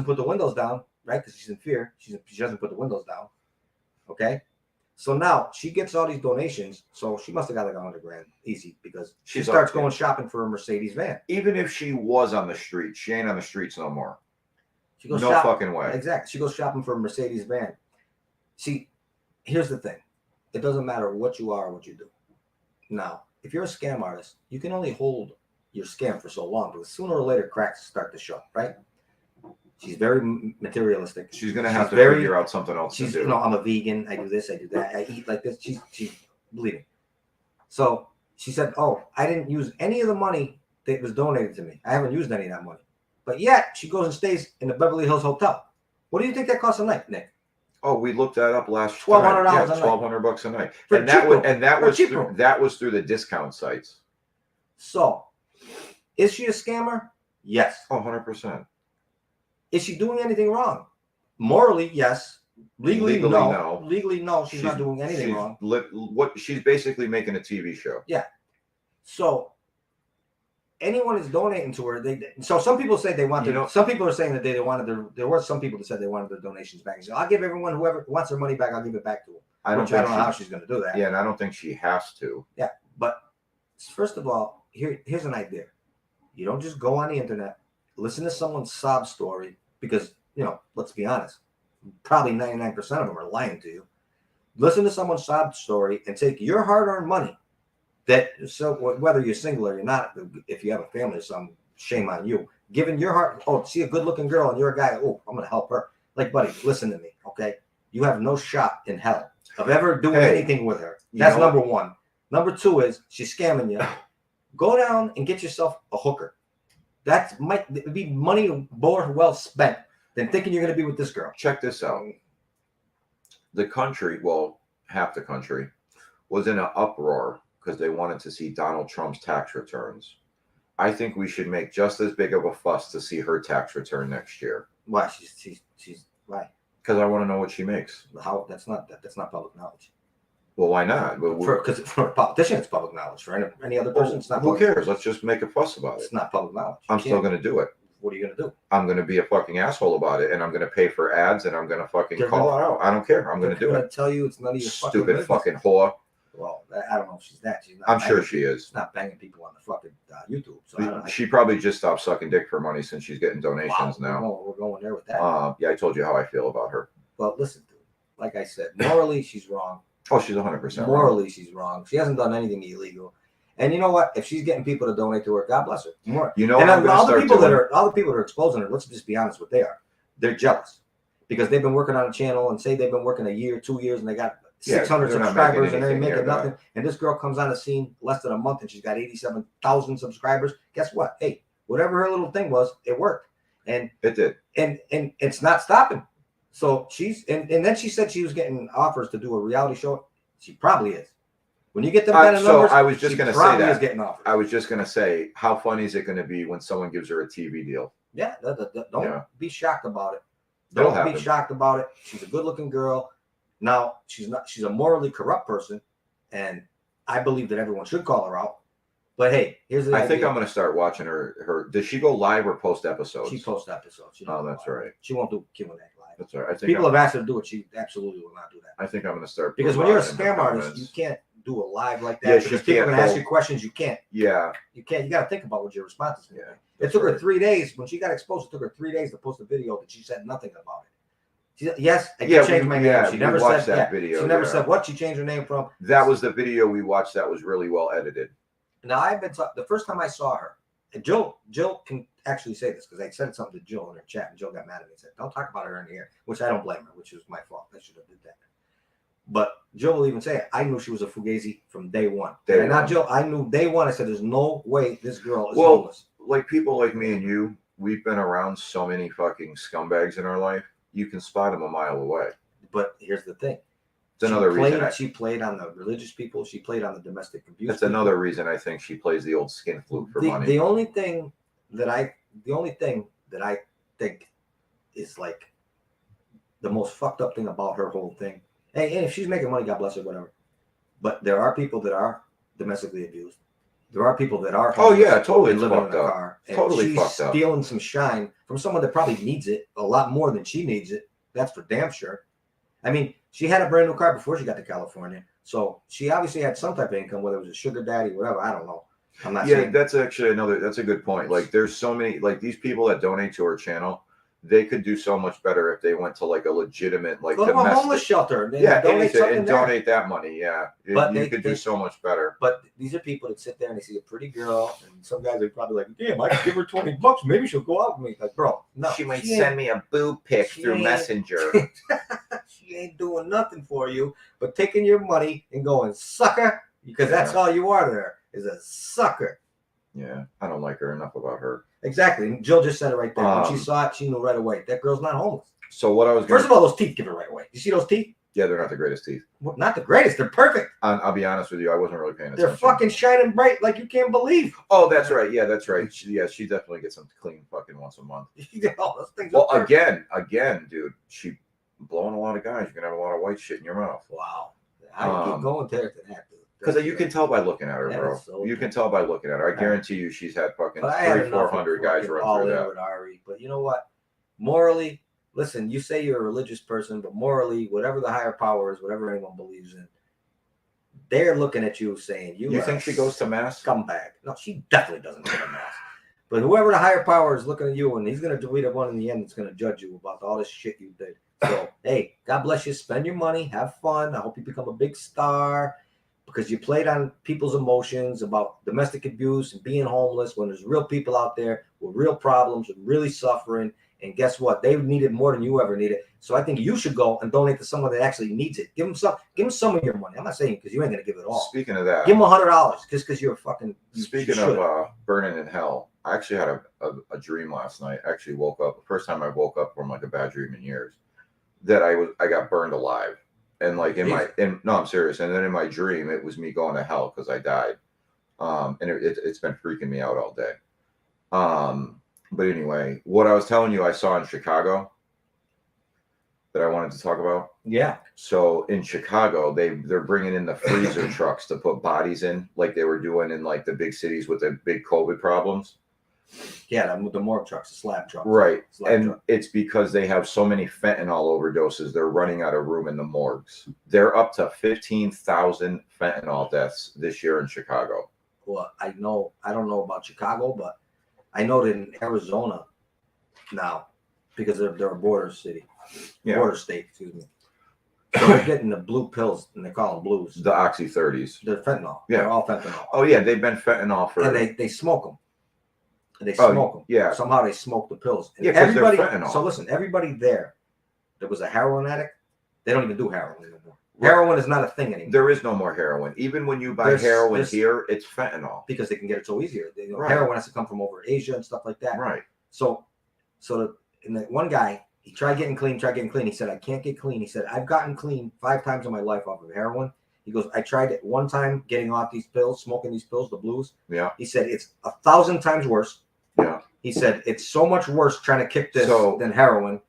put the windows down, right? Because she's in fear. She doesn't put the windows down. Okay. So now she gets all these donations. So she must have got like $100,000 easy because she starts going shopping for a Mercedes van.
Even if she was on the street, she ain't on the streets no more.
She goes
fucking way.
Exactly. She goes shopping for a Mercedes van. See, here's the thing. It doesn't matter what you are or what you do. Now, if you're a scam artist, you can only hold your scam for so long because sooner or later cracks start to show, right? She's very materialistic.
She's going to have to figure out something else to do.
You know, I'm a vegan. I do this. I do that. I eat like this. She's bleeding. So she said, oh, I didn't use any of the money that was donated to me. I haven't used any of that money. But yet she goes and stays in the Beverly Hills Hotel. What do you think that costs a night, Nick?
Oh, we looked that up last
$1,200
time.
a night.
$1,200 a night. And that was through the discount sites.
So, is she a scammer? Yes.
Oh, 100%.
Is she doing anything wrong? Morally, yes. Legally, no. Legally, no. She's not doing anything wrong.
She's basically making a TV show.
Yeah. So anyone is donating to her. So some people say they want some people are saying that they wanted there were some people that said they wanted their donations back. So I'll give everyone whoever wants their money back, I'll give it back to them. I don't know how she's going to do that.
Yeah, and I don't think she has to.
Yeah, but first of all, here's an idea. You don't just go on the internet, listen to someone's sob story because, let's be honest, probably 99% of them are lying to you. Listen to someone's sob story and take your hard-earned money. Whether you're single or you're not, if you have a family or something, shame on you. Giving your heart, see a good-looking girl and you're a guy, I'm going to help her. Like, buddy, listen to me, okay? You have no shot in hell of ever doing anything with her. That's number one. Number two is she's scamming you. Go down and get yourself a hooker. That might be money more well spent than thinking you're going to be with this girl.
Check this out. The country, well, half the country, was in an uproar because they wanted to see Donald Trump's tax returns. I think we should make just as big of a fuss to see her tax return next year.
Why? She's why?
Because I want to know what she makes.
How? That's not public knowledge.
Well, why not?
Because for a politician, it's public knowledge. For any other person, it's not.
Who cares? Let's just make a fuss about it.
It's not public knowledge.
I'm still going to do it.
What are you going to do?
I'm going to be a fucking asshole about it, and I'm going to pay for ads, and I'm going to fucking call her out. I don't care. I'm going to do it.
I'm going to tell you it's none of your
stupid fucking whore.
Well, I don't know if she's that. She's not.
I'm sure she is.
She's not banging people on the fucking YouTube. So
she probably just stopped sucking dick for money since she's getting donations now.
We're going there with that.
Yeah, I told you how I feel about her.
Well, listen, dude. Like I said, morally she's wrong.
Oh, she's 100%
morally she's wrong. She hasn't done anything illegal. And you know what? If she's getting people to donate to her, God bless her. More.
You know,
and all the people that are exposing her. Let's just be honest. What they are, they're jealous because they've been working on a channel and say they've been working a year, 2 years, and they got 600 subscribers and they're making nothing. And this girl comes on the scene less than a month and she's got 87,000 subscribers. Guess what? Hey, whatever her little thing was, it worked. And
it did.
And it's not stopping. So she's and then she said she was getting offers to do a reality show. She probably is. When you get them kind of numbers,
I was just going to say that.
Getting offers.
I was just going to say, how funny is it going to be when someone gives her a TV deal?
Yeah, don't be shocked about it.
Don't
be shocked about it. She's a good-looking girl. Now she's not. She's a morally corrupt person, and I believe that everyone should call her out. But hey, here's the idea.
I think I'm going to start watching her. Does she go live or post episodes?
She posts episodes.
Oh, that's right.
She won't do Q&A live.
That's right. I think
people have asked her to do it. She absolutely will not do that.
I think I'm going to start
because when you're a scam artist, you can't do a live like that.
Yeah,
because people are going to ask you questions. You can't.
Yeah.
You can't. You got to think about what your response is going to be. It took her 3 days when she got exposed. It took her 3 days to post a video that she said nothing about it. She said, yes, I changed my name. She never said that video. She never said what she changed her name from.
That was the video we watched. That was really well edited.
Now I've been the first time I saw her, and Jill can actually say this because I said something to Jill in her chat, and Jill got mad at me and said, "Don't talk about her in here," which I don't blame her, which was my fault. I should have did that. But Jill will even say it. I knew she was a fugazi from day one. Not Jill. I knew day one. I said, "There's no way this girl is homeless."
Like people like me and you, we've been around so many fucking scumbags in our life. You can spot them a mile away.
But here's the thing.
It's another reason
she played on the religious people. She played on the domestic abuse.
That's another reason I think she plays the old skin flute for money.
The only thing that I think is like the most fucked up thing about her whole thing. Hey, and if she's making money, God bless her, whatever. But there are people that are domestically abused. There are people that are.
Oh yeah, totally
living in a car.
Totally fucked up.
Stealing some shine from someone that probably needs it a lot more than she needs it. That's for damn sure. I mean, she had a brand new car before she got to California, so she obviously had some type of income, whether it was a sugar daddy, whatever. I don't know. I'm not.
Yeah, that's actually that's a good point. Like, there's so many, like, these people that donate to her channel, they could do so much better if they went to like a legitimate, like,
go to a homeless shelter.
Donate that money. Yeah, but you could do so much better.
But these are people that sit there and they see a pretty girl, and some guys are probably like, "Damn, I could give her $20. Maybe she'll go out with me." Like, bro, no,
she might send me a boob pic through Messenger.
She ain't doing nothing for you, but taking your money and going sucker, because that's all you are. There is a sucker.
Yeah, I don't like her enough about her.
Exactly. Jill just said it right there. When she saw it, she knew right away. That girl's not homeless.
So what I was
first of all, those teeth give it right away. You see those teeth?
Yeah, they're not the greatest teeth.
Well, not the greatest. They're perfect.
I'll be honest with you. I wasn't really paying attention.
They're fucking shining bright like you can't believe.
Oh, that's right. Yeah, that's right. She definitely gets them clean fucking once a month.
Those things
well, again, dude, she blowing a lot of guys. You're gonna have a lot of white shit in your mouth.
Wow. I keep going there to that, dude.
Because you can tell by looking at her, bro. So you can tell by looking at her. I guarantee you, she's had fucking 300-400 guys run through that.
With Ari, but you know what? Morally, listen. You say you're a religious person, but morally, whatever the higher power is, whatever anyone believes in, they're looking at you saying you.
You think she goes to mass?
Scumbag. No, she definitely doesn't go to mass. But whoever the higher power is looking at you, and he's going to be the one in the end that's going to judge you about all this shit you did. So, hey, God bless you. Spend your money. Have fun. I hope you become a big star because you played on people's emotions about domestic abuse and being homeless when there's real people out there with real problems and really suffering. And guess what? They need it more than you ever need it. So I think you should go and donate to someone that actually needs it. Give them some of your money. I'm not saying because you ain't going to give it all.
Speaking of that,
give them $100 just because you're a fucking.
Speaking of burning in hell, I actually had a dream last night. I actually woke up. The first time I woke up from like a bad dream in years. That I got burned alive, and like no, I'm serious. And then in my dream, it was me going to hell because I died, and it's been freaking me out all day. But anyway, what I was telling you, I saw in Chicago. that I wanted to talk about?
Yeah.
So in Chicago, they're bringing in the freezer trucks to put bodies in, like they were doing in like the big cities with the big COVID problems.
Yeah, the morgue trucks, the slab trucks.
Right.
Slab
And
truck.
it's because they have so many fentanyl overdoses, they're running out of room in the morgues. They're up to 15,000 fentanyl deaths this year in Chicago.
Well, I don't know about Chicago, but I know that in Arizona now, because they're a border city, border state, excuse me. So they're getting the blue pills, and they call them blues.
The Oxy 30s.
They're fentanyl.
Yeah.
They're all fentanyl.
Oh, yeah, they've been fentanyl for...
And they smoke them. They smoke them.
Yeah.
Somehow they smoke the pills. And
yeah, because they're
everybody,
fentanyl.
so listen, everybody there that was a heroin addict, they don't even do heroin anymore. Right. Heroin is not a thing anymore.
There is no more heroin. Even when you buy heroin here, it's fentanyl.
Because they can get it so easier.
Right.
Heroin has to come from over Asia and stuff like that.
Right.
So and the one guy, he tried getting clean. He said, I can't get clean. He said, I've gotten clean 5 times in my life off of heroin. He goes, I tried it one time getting off these pills, smoking these pills, the blues.
Yeah.
He said, it's 1,000 times worse.
Yeah.
He said, it's so much worse trying to kick this than heroin.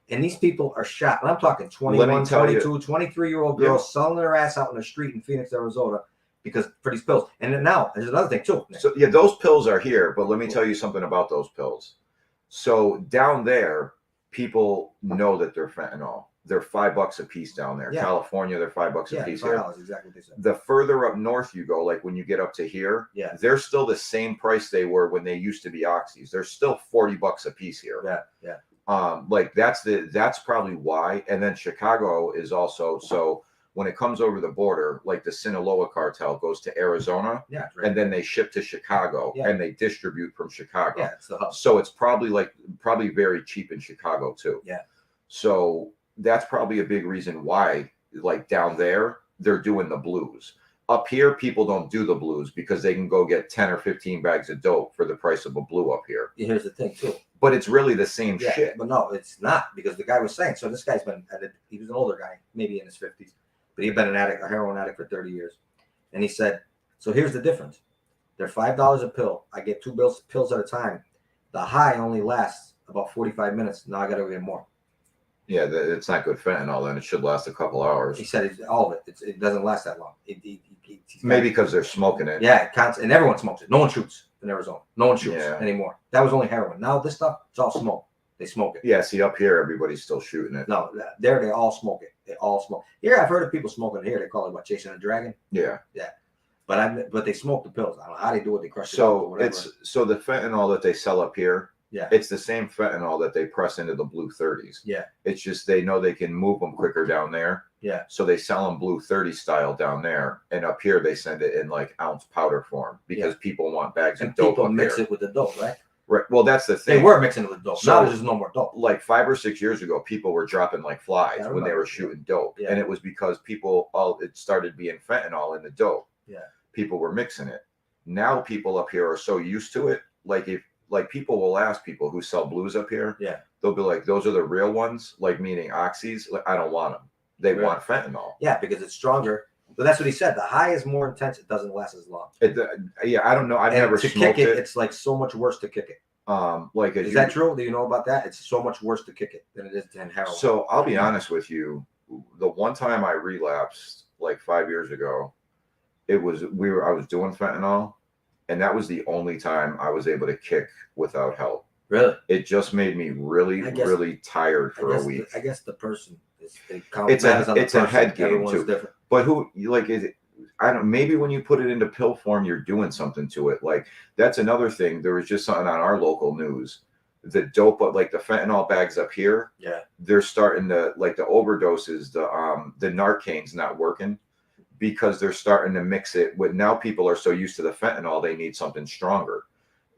And these people are shot. And I'm talking 21, 22, 23-year-old girls selling their ass out in the street in Phoenix, Arizona, because for these pills. And then now, there's another thing, too.
So, yeah, those pills are here, but let me tell you something about those pills. So down there, people know that they're fentanyl. They're $5 a piece down there. Yeah. California, they're $5 a piece.
Yeah, exactly what they said.
The further up north you go, like when you get up to here, they're still the same price they were when they used to be oxys. They're still $40 a piece here.
Yeah.
Like that's probably why. And then Chicago is also, so when it comes over the border, like the Sinaloa cartel goes to Arizona, and then they ship to Chicago, and they distribute from Chicago.
Yeah, it's the hub.
So it's probably very cheap in Chicago too.
Yeah.
So that's probably a big reason why, like down there, they're doing the blues. Up here, people don't do the blues because they can go get 10 or 15 bags of dope for the price of a blue up here.
Here's the thing too.
But it's really the same shit.
But no, it's not, because the guy was saying, so this guy's been, he was an older guy, maybe in his 50s, but he'd been a heroin addict for 30 years. And he said, so here's the difference. They're $5 a pill. I get 2 pills at a time. The high only lasts about 45 minutes. Now I got to get more.
Yeah, it's not good fentanyl, then. It should last a couple hours.
He said all of it. It doesn't last that long.
Maybe because they're smoking it.
Yeah, and everyone smokes it. No one shoots in Arizona. No one shoots anymore. That was only heroin. Now this stuff, it's all smoke. They smoke it.
Yeah, see, up here, everybody's still shooting it.
No, there they all smoke it. They all smoke. Here, I've heard of people smoking it here. They call it, chasing a dragon?
Yeah.
Yeah. But they smoke the pills. I don't know how they do it. They crush it.
So the fentanyl that they sell up here, it's the same fentanyl that they press into the blue 30s.
Yeah.
It's just they know they can move them quicker down there.
Yeah.
So they sell them blue 30 style down there, and up here they send it in like ounce powder form because people want bags of dope.
People mix it with the dope, right?
Right. Well, that's the thing.
They were mixing it with dope.
So,
now there's no more dope.
Like 5 or 6 years ago, people were dropping like flies when they were shooting dope, and it was because it started being fentanyl in the dope.
Yeah.
People were mixing it. Now people up here are so used to it. Like people will ask people who sell blues up here.
Yeah.
They'll be like, "Those are the real ones," like meaning oxys. Like, I don't want them. They want fentanyl.
Yeah, because it's stronger. But that's what he said. The high is more intense. It doesn't last as long.
I don't know. I've never smoked
kick it. It's like so much worse to kick it. Is that true? Do you know about that? It's so much worse to kick it than it is to heroin.
So I'll be honest with you. The one time I relapsed, like 5 years ago, I was doing fentanyl, and that was the only time I was able to kick without help.
Really?
It just made me really tired for a week.
I guess the person
it's a head game too.
Different.
But I don't. Maybe when you put it into pill form, you're doing something to it. Like that's another thing. There was just something on our local news. The dope, like the fentanyl bags up here.
Yeah.
They're starting to the overdoses. The Narcane's not working because they're starting to mix it with. Now people are so used to the fentanyl, they need something stronger.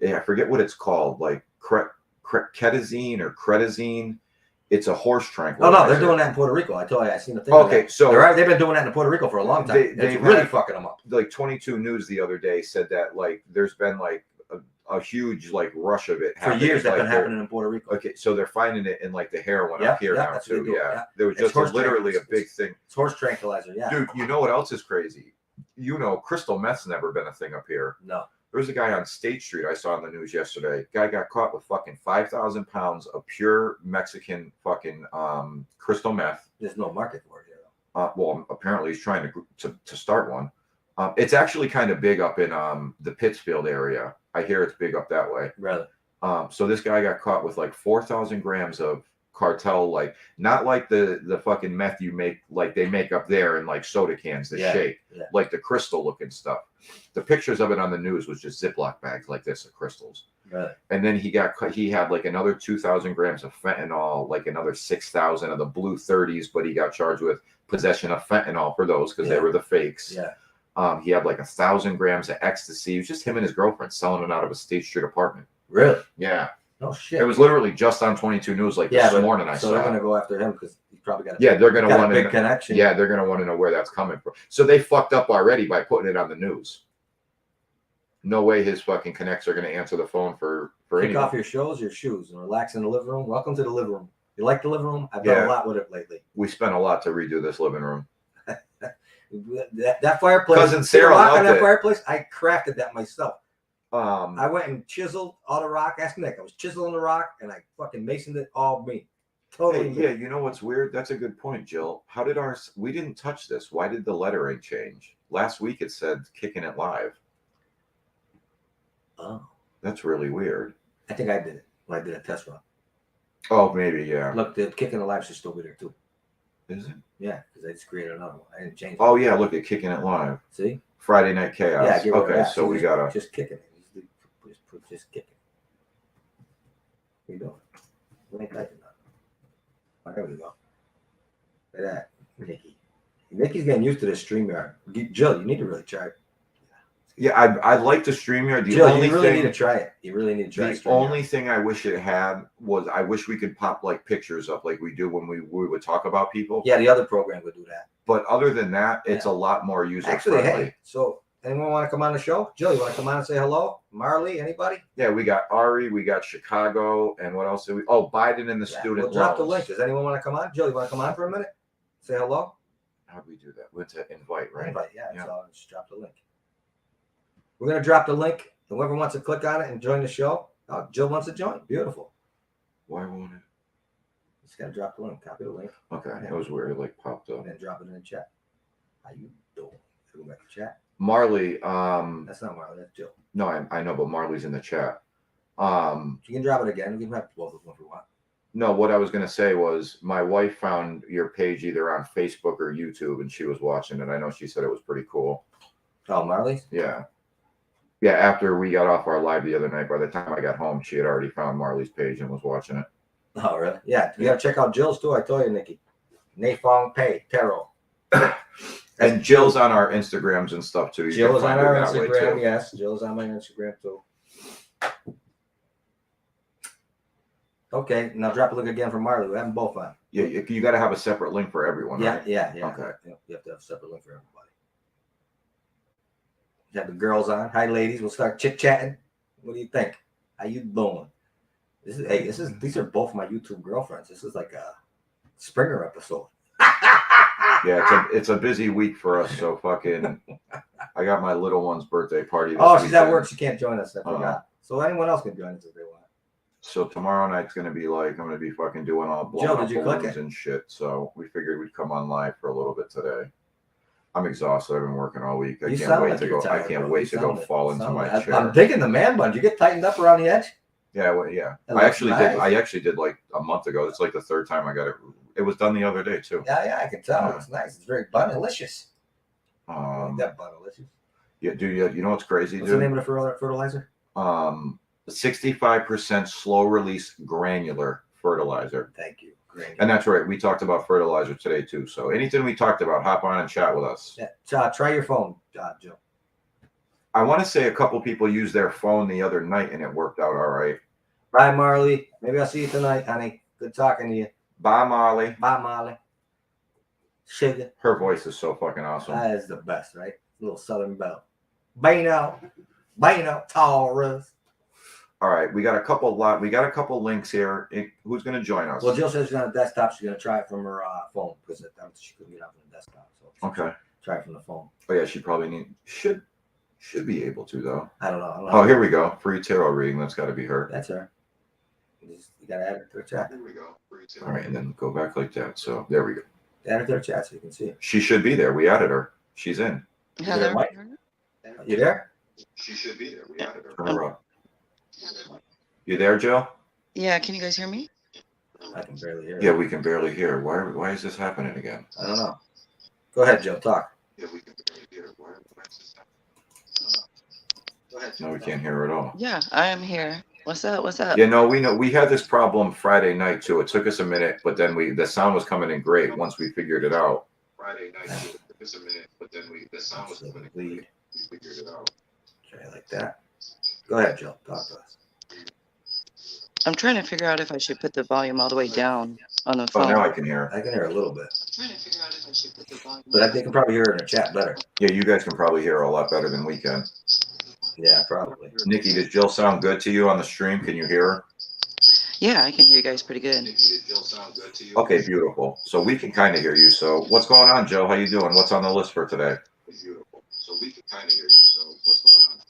I forget what it's called, like ketazine or cretazine. It's a horse tranquilizer.
No, they're doing that in Puerto Rico. I told you, I seen the thing.
Okay, so
they've been doing that in Puerto Rico for a long time. It's really fucking them up.
Like 22 News the other day said that like there's been like a huge like rush of it
for years. That's been happening in Puerto Rico.
Okay, so they're finding it in like the heroin up here now too. Yeah, there was just literally a big thing.
It's horse tranquilizer. Yeah,
dude. You know what else is crazy? Crystal meth's never been a thing up here.
No.
There was a guy on State Street I saw on the news yesterday. Guy got caught with fucking 5,000 pounds of pure Mexican fucking crystal meth.
There's no market for it here.
Well, apparently he's trying to start one. It's actually kind of big up in the Pittsfield area. I hear it's big up that way.
Really?
So this guy got caught with like 4,000 grams of cartel, like not like the fucking meth you make, like they make up there in like soda cans, the shake, like the crystal looking stuff. The pictures of it on the news was just Ziploc bags like this of crystals.
Really?
And then he had like another 2,000 grams of fentanyl, like another 6,000 of the blue 30s, but he got charged with possession of fentanyl for those because they were the fakes.
Yeah.
He had like 1,000 grams of ecstasy. It was just him and his girlfriend selling it out of a State Street apartment.
Really?
Yeah.
No shit.
It was literally just on 22 News like this morning. I saw.
So they're gonna go after him because he's probably got.
They're gonna want
a big connection.
Yeah, they're gonna want to know where that's coming from. So they fucked up already by putting it on the news. No way his fucking connects are gonna answer the phone for
Take off your shoes, and relax in the living room. Welcome to the living room. You like the living room? I've done a lot with it lately.
We spent a lot to redo this living room.
that fireplace.
Cousin Sarah loved
that
it.
fireplace. I crafted that myself.
I
went and chiseled all the rock. Ask Nick. I was chiseling the rock, and I fucking masoned it all me. Totally.
Hey, yeah, you know what's weird? That's a good point, Jill. How did we didn't touch this? Why did the lettering change? Last week it said "Kicking It Live."
Oh,
that's really weird.
I think I did it when I did a test run.
Oh, maybe, yeah.
Look, the Kicking It Live should still be there too.
Is it?
Yeah, because I just created another one. I didn't change it.
Oh yeah, look at Kicking It Live.
See?
Friday Night Chaos.
Yeah,
okay, so we gotta
just kicking it. Just kicking. What are you doing? We ain't typing that. Oh, there we go. Look at that, Nicky. Nicky's getting used to this StreamYard. Jill, you need to really try it.
Yeah, I like the StreamYard.
Jill, you really need to try it. You really need to try it.
The only thing I wish it had was I wish we could pop like pictures up like we do when we would talk about people.
Yeah, the other program would do that.
But other than that, it's a lot more user
friendly.
Actually,
hey, so anyone want to come on the show? Jill, you want to come on and say hello? Marley, anybody?
Yeah, we got Ari, we got Chicago, and what else did we? Oh, Biden and the student
We'll drop the link. Does anyone want to come on? Jill, you want to come on for a minute? Say hello?
How'd we do that? We went to invite, right?
Invite, yeah. So just drop the link. We're going to drop the link. Whoever wants to click on it and join the show. Oh, Jill wants to join. Beautiful.
Why won't it?
Just got to drop the link. Copy the link.
Okay. It was weird. It like popped up.
And then drop it in the chat. How you doing? Go back to chat.
Marley.
That's not Marley. That's Jill.
No, I know, but Marley's in the chat.
You can drop it again. We can have both of them if we want.
No, what I was going to say was my wife found your page either on Facebook or YouTube, and she was watching it. I know she said it was pretty cool.
Oh, Marley's?
Yeah. Yeah, after we got off our live the other night, by the time I got home, she had already found Marley's page and was watching it.
Oh, really? Yeah, you got to check out Jill's too. I told you, Nicky. Nafong Pei Taro.
And Jill's on our Instagrams and stuff too.
Jill's on our Instagram, yes. Jill's on my Instagram too. Okay, now drop a link again for Marley. We have them both on.
Yeah, you got to have a separate link for everyone.
Yeah,
right?
yeah.
Okay.
You have to have a separate link for everybody. You have the girls on. Hi, ladies. We'll start chit chatting. What do you think? How you doing? These are both my YouTube girlfriends. This is like a Springer episode.
Yeah, it's a busy week for us. So fucking, I got my little one's birthday party.
Oh, she's at work. She can't join us. I forgot. So anyone else can join us if they want.
So tomorrow night's gonna be like I'm gonna be fucking doing all blowing up balloons and shit. So we figured we'd come on live for a little bit today. I'm exhausted. I've been working all week. I can't wait to go. I can't wait to go fall into my chair.
I'm digging the man bun. You get tightened up around the edge.
Yeah, well, yeah. I actually did like a month ago. It's like the third time I got it. It was done the other day too.
Yeah, I can tell. Yeah. It's nice. It's very bun-delicious. That bun-delicious.
Yeah, dude. Yeah, you know what's crazy?
What's the name of the fertilizer?
65% slow release granular fertilizer.
Thank you. Granular.
And that's right. We talked about fertilizer today too. So anything we talked about, hop on and chat with us.
Yeah. Try your phone, Joe.
I want to say a couple people used their phone the other night and it worked out all right.
Bye, Marley. Maybe I'll see you tonight, honey. Good talking to you.
Bye, Molly.
Bye, Molly. Sugar.
Her voice is so fucking awesome.
That is the best, right? Little Southern belle. BINO. Taurus.
All right, we got a couple links here. Who's going to join us?
Well, Jill says she's on a desktop. She's going to try it from her phone because she couldn't get out from the desktop. So
okay.
Try it from the phone.
Oh yeah, she probably should Should be able to though.
I don't know.
Oh, here we go. Free tarot reading. That's got to be her.
That's her. You gotta add her to the chat.
Here we go. All right, and then go back like that. So there we go.
Add her to the chat so you can see it.
She should be there. We added her. She's in.
Hello. You there?
She should be there. We added her. Turn her up. You there, Jill?
Yeah, can you guys hear me?
I can barely hear.
Yeah, we can barely hear. Why is this happening again?
I don't know. Go ahead, Joe. Talk.
Yeah, we can barely hear. Why is this happening?
Go ahead.
No, we can't hear her at all.
Yeah, I am here. What's up? What's up?
Yeah, no, we know. We had this problem Friday night too. It took us a minute, but then the sound was coming in great once we figured it out. Friday night too. It took us a minute, but then the sound was coming in great. We figured it out.
Try like that. Go ahead, Joe. Talk to us.
I'm trying to figure out if I should put the volume all the way down on the
Oh,
phone.
now I can hear.
I can hear a little bit,
I'm trying to figure out if I should put the volume.
but I think you can probably hear her in the chat better.
Yeah, you guys can probably hear her a lot better than we can.
Yeah, probably.
Nikki, does Jill sound good to you on the stream? Can you hear her?
Yeah, I can hear you guys pretty good.
Nikki, does Jill sound good to you? Okay, beautiful. So we can kind of hear you. So what's going on, Jill? How you doing? What's on the list for today? Beautiful. So we can kind of hear you. So what's going on?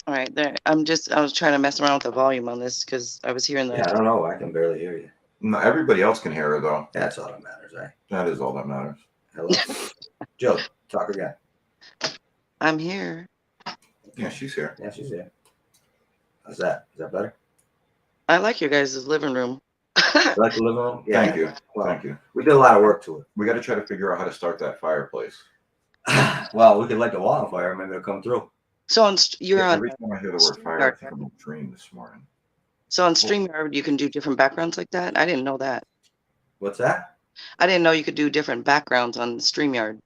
All right, there. I was trying to mess around with the volume on this because I was hearing the.
Yeah, I don't know. I can barely hear you.
No, everybody else can hear her though.
That's all that matters, eh?
That is all that matters.
Hello, Joe. Talk again.
I'm here.
Yeah, she's here.
Yeah, she's here. How's that? Is that better?
I like your guys' living room.
You like the living room? Yeah.
Thank you.
Well,
Thank you.
we did a lot of work to
We got to try to figure out how to start that fireplace.
it. Well, we could light the wall on fire. Maybe it'll come through.
So you're on.
Every time I hear the word fire, I think I'm in a dream this morning.
So on StreamYard, you can do different backgrounds like that. I didn't know that.
What's that?
I didn't know you could do different backgrounds on StreamYard.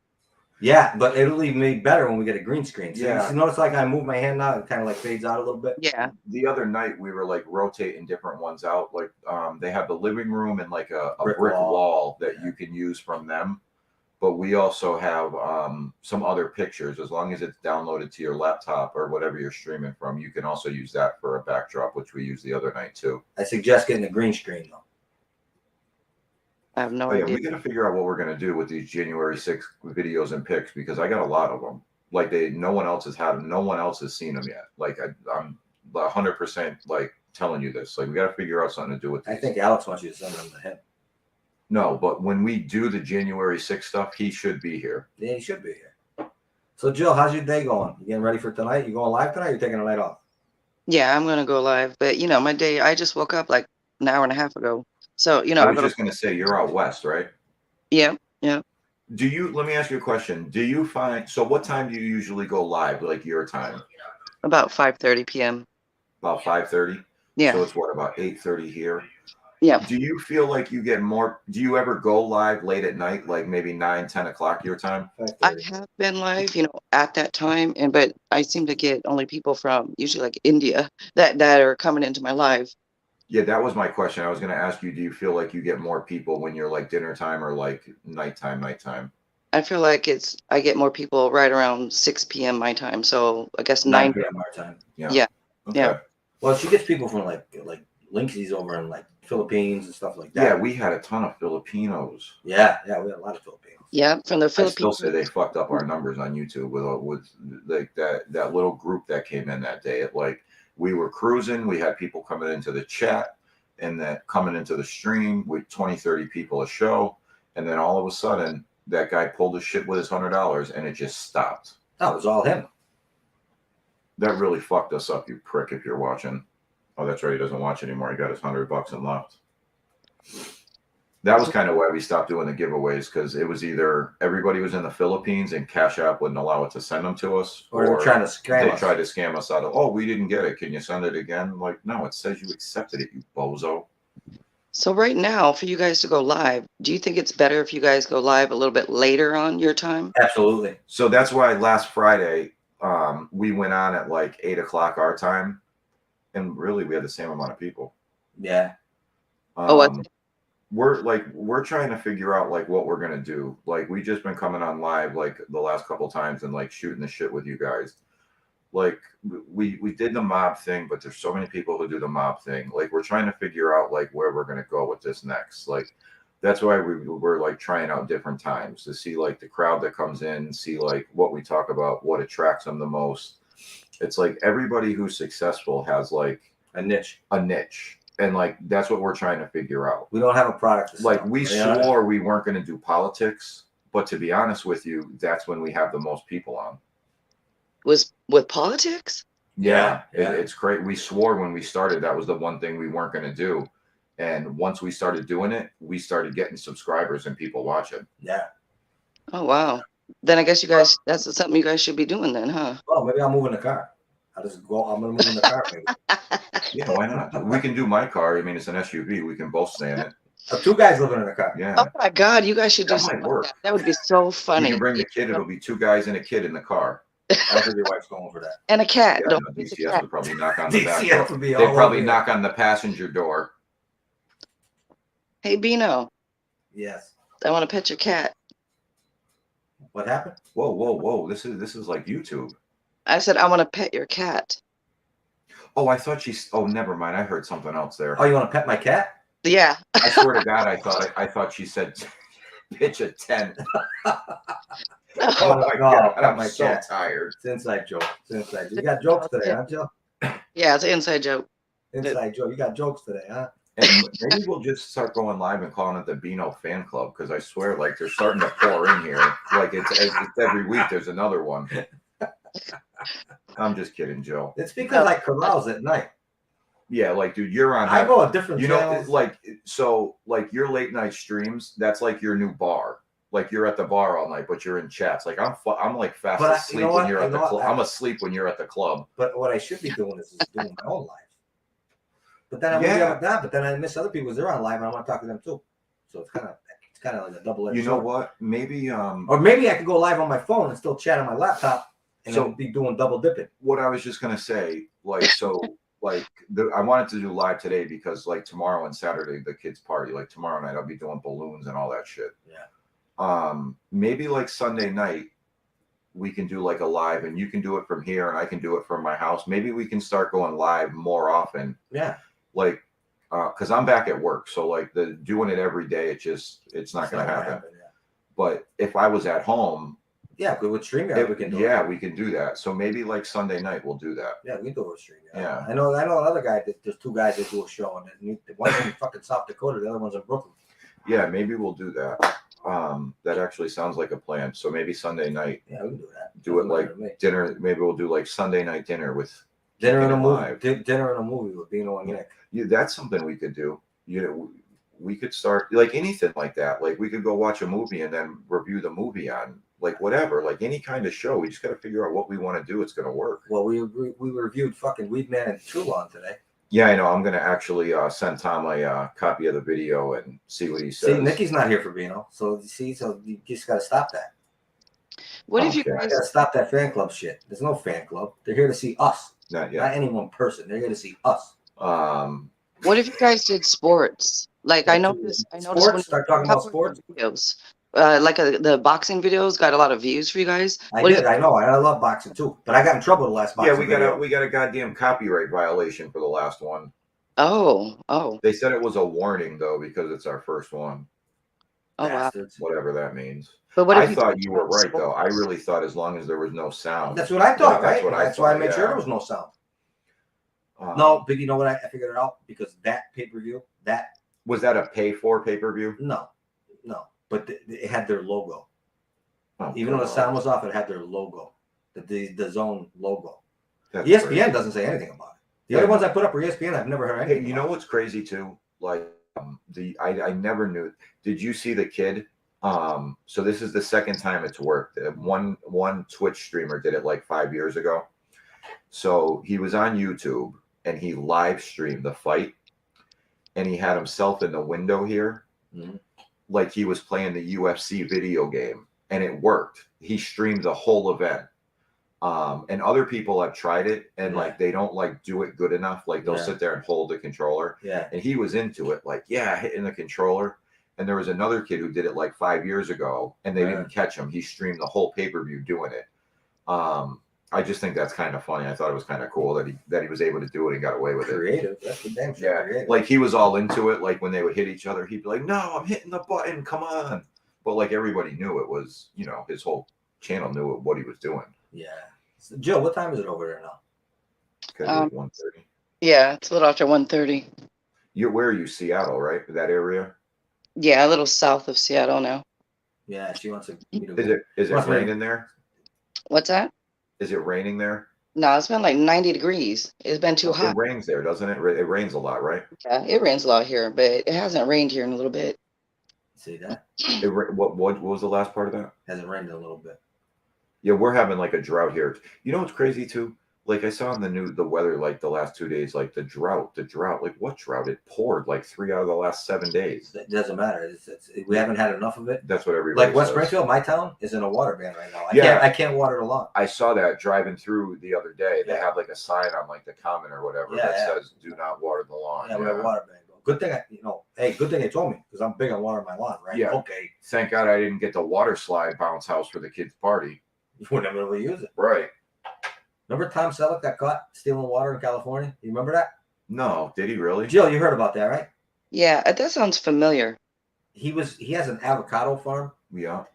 Yeah, but it'll even be better when we get a green screen. So
Yeah.
you notice like I move my hand now, it kind of like fades out a little bit.
Yeah.
The other night we were like rotating different ones out. Like they have the living room and like a brick wall that you can use from them. But we also have some other pictures. As long as it's downloaded to your laptop or whatever you're streaming from, you can also use that for a backdrop, which we used the other night too.
I suggest getting a green screen though.
I have no
Oh, yeah,
idea.
we got to figure out what we're gonna do with these January 6th videos and pics because I got a lot of them. Like no one else has had them. No one else has seen them yet. Like I'm 100% like telling you this. Like we got to figure out something to do with these.
I think Alex wants you to send them to him.
No, but when we do the January 6th stuff, he should be here.
Yeah, he should be here. So Jill, how's your day going? You getting ready for tonight? You going live tonight or you taking a night off?
Yeah, I'm gonna go live. But my day, I just woke up like an hour and a half ago. So
I was just gonna say you're out west, right?
Yeah, yeah.
Let me ask you a question. Do you find what time do you usually go live, like your time?
About 5:30 p.m.
About 5:30?
Yeah.
So it's about 8:30 here.
Yeah.
Do you feel like you get more? Do you ever go live late at night, like maybe 9, 10 o'clock your time?
I have been live, at that time, but I seem to get only people from usually like India that are coming into my live.
Yeah, that was my question. I was going to ask you, do you feel like you get more people when you're like dinner time or like nighttime?
I feel like I get more people right around 6 p.m. my time. So I guess 9
p.m. our time.
Yeah.
Yeah.
Okay.
Yeah.
Well, she gets people from like Linksys over in like Philippines and stuff like that.
Yeah, we had a ton of Filipinos.
Yeah, we had a lot of Filipinos.
Yeah, from the
I still
Philippines.
say they fucked up our numbers on YouTube with like that little group that came in that day. We were cruising, we had people coming into the chat and that coming into the stream with 20, 30 people a show, and then all of a sudden that guy pulled his shit with his $100 and it just stopped.
That was all him.
That really fucked us up, you prick, if you're watching. Oh, that's right, he doesn't watch anymore. He got his $100 and left. That was kind of why we stopped doing the giveaways, because it was either everybody was in the Philippines and Cash App wouldn't allow it to send them to us,
Or they were trying to scam us.
They tried to scam us out of, oh, we didn't get it. Can you send it again? Like, no, it says you accepted it, you bozo.
So right now, for you guys to go live, do you think it's better if you guys go live a little bit later on your time?
Absolutely.
So that's why last Friday we went on at like 8 o'clock our time, and really we had the same amount of people.
Yeah.
We're trying to figure out like what we're gonna do. Like we just been coming on live like the last couple times and like shooting the shit with you guys. Like we did the mob thing, but there's so many people who do the mob thing. Like we're trying to figure out like where we're gonna go with this next. Like That's why we're like trying out different times to see like the crowd that comes in, see like what we talk about, what attracts them the most. It's like everybody who's successful has like
a niche.
And like that's what we're trying to figure out.
We don't have a product to sell.
Like we swore we weren't going to do politics, but to be honest with you, that's when we have the most people on.
Was with politics?
Yeah.
It's great. We swore when we started that was the one thing we weren't going to do. And once we started doing it, we started getting subscribers and people watching.
Yeah.
Oh, wow. Then I guess you guys, that's something you guys should be doing then, huh?
Well, maybe I'll move in the car. I'm gonna move in the car. Maybe.
Yeah, why not? We can do my car. I mean, it's an SUV. We can both stay in it.
Two guys living in a car.
Yeah.
Oh my God, you guys should do
That
something
might
like
work.
that. That would be so funny.
You can bring the kid. It'll be 2 guys and a kid in the car.
I don't think your wife's going for that.
And a cat.
Yeah,
Don't
no,
forget the
DCS
cat.
would probably knock on the back
DCS
door.
would be
They'd
all
probably
over
knock on the passenger door.
Hey, BINO,
Yes.
I want to pet your cat.
What happened?
Whoa. This is like YouTube.
I said, I want to pet your cat.
Oh, I thought oh, never mind. I heard something else there.
Oh, you want to pet my cat?
Yeah.
I swear to God, I thought she said pitch a tent. Oh my God,
pet
I'm
my
so
cat.
tired.
It's inside joke. It's inside. You got jokes today, huh, Joe?
Yeah, it's an inside joke.
Inside joke. You got jokes today, huh?
And maybe we'll just start going live and calling it the BINO fan club because I swear, like they're starting to pour in here. Like it's every week there's another one. I'm just kidding, Joe.
It's because I carouse at night.
Yeah, like dude, you're on.
I go a different.
You know,
channels.
like so, like your late night streams. That's like your new bar. Like you're at the bar all night, but you're in chats. Like I'm like fast
But
asleep when you're at the club. I'm asleep when you're at the club.
But what I should be doing is doing my own live. But then but then I miss other people because they're on live and I want to talk to them too. So it's kind of like a double-edged
You know
sword.
what? Maybe
Or maybe I could go live on my phone and still chat on my laptop and
So-
then be doing double dipping.
what I was just gonna say, like so, like I wanted to do live today because like tomorrow and Saturday the kids party. Like tomorrow night I'll be doing balloons and all that shit.
Yeah.
Maybe like Sunday night we can do like a live and you can do it from here and I can do it from my house. Maybe we can start going live more often.
Yeah.
Like because I'm back at work, so like the doing it every day, it's not gonna happen.
Yeah.
But if I was at home,
Yeah, with StreamYard we can do it.
yeah, we can do that. So maybe like Sunday night we'll do that.
Yeah, we can do it with StreamYard.
Yeah.
I know another guy there's 2 guys that do a show and one's in fucking South Dakota, the other one's in Brooklyn.
Yeah, maybe we'll do that. That actually sounds like a plan. So maybe Sunday night,
Yeah, we can do that.
do it
Doesn't matter
like
to me.
dinner. Maybe we'll do like Sunday night dinner with
Dinner and a
Kickin'
movie.
live.
Dinner and a movie with BINO and Nick.
Yeah, that's something we could do. You know, we could start like anything like that. Like we could go watch a movie and then review the movie on like whatever, like any kind of show. We just got to figure out what we want to do. It's going to work.
Well, we reviewed fucking Weedman and Trulon today.
Yeah, I know. I'm going to actually send Tom a copy of the video and see what he says.
See, Nicky's not here for BINO, so you just got to stop that.
What if you
Okay.
You
guys,
got to stop that fan club shit. There's no fan club. They're here to see us,
Not yet.
not any one person. They're here to see us.
what if you guys did sports? Like I noticed
Sports. Start talking about sports.
videos. Like the boxing videos got a lot of views for you guys.
I
What do
did. I know. I love boxing too, but I got in trouble the last boxing.
Yeah, we got a goddamn copyright violation for the last one.
Oh,
They said it was a warning though because it's our first one.
wow.
Bastards.
Whatever that means.
But what if
I thought you were right though. I
sports?
really thought as long as there was no sound.
That's what I thought,
That's
right?
what I
That's why I
thought,
made sure
yeah.
there was no sound.
No,
But you know what? I figured it out because that pay-per-view,
was that a pay for pay-per-view?
no, but it had their logo.
Oh,
Even though the
God.
sound was off, it had their logo, the zone logo.
That's
ESPN
crazy.
doesn't say anything about it. The
Yeah.
other ones I put up were ESPN. I've never heard
Hey,
anything.
you know
about
what's crazy too? Like I never knew. Did you see the kid? So this is the second time it's worked. One Twitch streamer did it like 5 years ago. So he was on YouTube and he live streamed the fight, and he had himself in the window here,
Mhm.
like he was playing the UFC video game, and it worked. He streamed the whole event. And other people have tried it and
Yeah.
like they don't like do it good enough. Like they'll
Yeah.
sit there and hold the controller.
Yeah.
And he was into it, like, yeah, hitting the controller. And there was another kid who did it like 5 years ago and they
Right.
didn't catch him. He streamed the whole pay-per-view doing it. I just think that's kind of funny. I thought it was kind of cool that he was able to do it and got away with it.
Creative. That's the damn shit.
Yeah,
Creative.
like he was all into it. Like when they would hit each other, he'd be like, "No, I'm hitting the button. Come on!" But like everybody knew it was, you know, his whole channel knew what he was doing.
Yeah. So, Jill, what time is it over there now?
Because like 1:30.
Yeah, it's a little after 1:30.
Where are you? Seattle, right? That area.
Yeah, a little south of Seattle now.
Yeah, she wants to.
Is it raining there?
What's that?
Is it raining there?
No, it's been like 90 degrees. It's been too hot.
It rains there, doesn't it? It rains a lot, right?
Yeah, it rains a lot here, but it hasn't rained here in a little bit.
See that?
What was the last part of that?
Hasn't rained in a little bit.
Yeah, we're having like a drought here. You know what's crazy too? Like I saw on the weather like the last 2 days, like the drought. Like what drought? It poured like 3 out of the last 7 days.
It doesn't matter. We haven't had enough of it.
That's what everybody
like West
says.
Springfield, my town, is in a water ban right now. I can't water the lawn.
I saw that driving through the other day. They have like a sign on like the common or whatever that says "Do not water the lawn."
Yeah, we have a water ban. Good thing good thing they told me because I'm big on watering my lawn, right?
Yeah.
Okay.
Thank God I didn't get the water slide bounce house for the kids' party.
You wouldn't have been able to use it.
Right.
Remember Tom Selleck got caught stealing water in California? You remember that?
No, did he really?
Jill, you heard about that, right?
Yeah, that sounds familiar.
He has an avocado farm.
Yeah.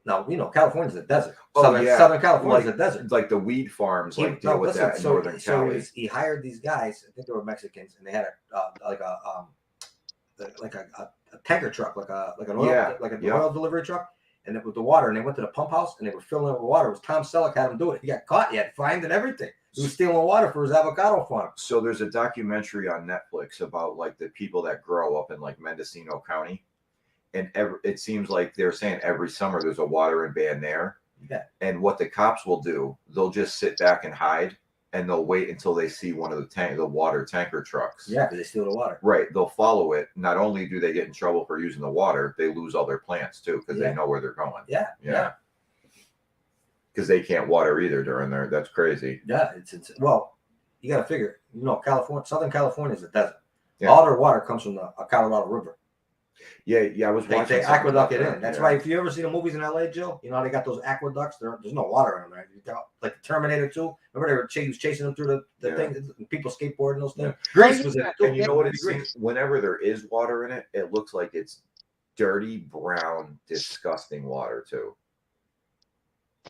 Now, California's a desert.
Oh,
Southern California's a desert.
Like the weed farms, deal with that in Northern Cali.
He hired these guys. I think they were Mexicans, and they had a tanker truck, like an oil delivery truck, and it with the water. And they went to the pump house, and they were filling it with water. It was Tom Selleck had him do it. He got caught. He had fined and everything. He was stealing water for his avocado farm.
So there's a documentary on Netflix about like the people that grow up in like Mendocino County. And it seems like they're saying every summer there's a watering ban there.
Yeah.
And what the cops will do, they'll just sit back and hide, and they'll wait until they see one of the water tanker trucks.
Yeah, because they steal the water.
Right. They'll follow it. Not only do they get in trouble for using the water, they lose all their plants too because they know where they're going.
Yeah.
Yeah. Because they can't water either during there. That's crazy.
Yeah. It's well, you got to figure. Southern California is a desert.
Yeah.
All their water comes from the Colorado River.
Yeah, I was watching.
They aqueduct it in. That's why if you ever see the movies in LA, Jill, you know how they got those aqueducts. There's no water in them. Right? You got, like the Terminator 2. Remember he was chasing them through the thing. People skateboarding those things. Greece was in it too.
And you know what it seems? Whenever there is water in it, it looks like it's dirty, brown, disgusting water too.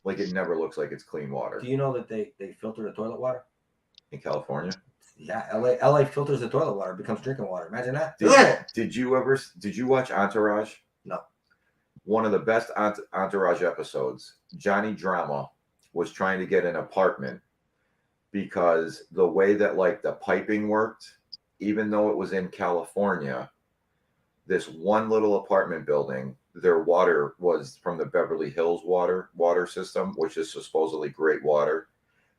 Like it never looks like it's clean water.
Do you know that they filter the toilet water
In California?
Yeah, LA filters the toilet water, becomes drinking water. Imagine that.
Did you watch Entourage?
No.
One of the best Entourage episodes, Johnny Drama was trying to get an apartment because the way that like the piping worked, even though it was in California, this one little apartment building, their water was from the Beverly Hills water system, which is supposedly great water.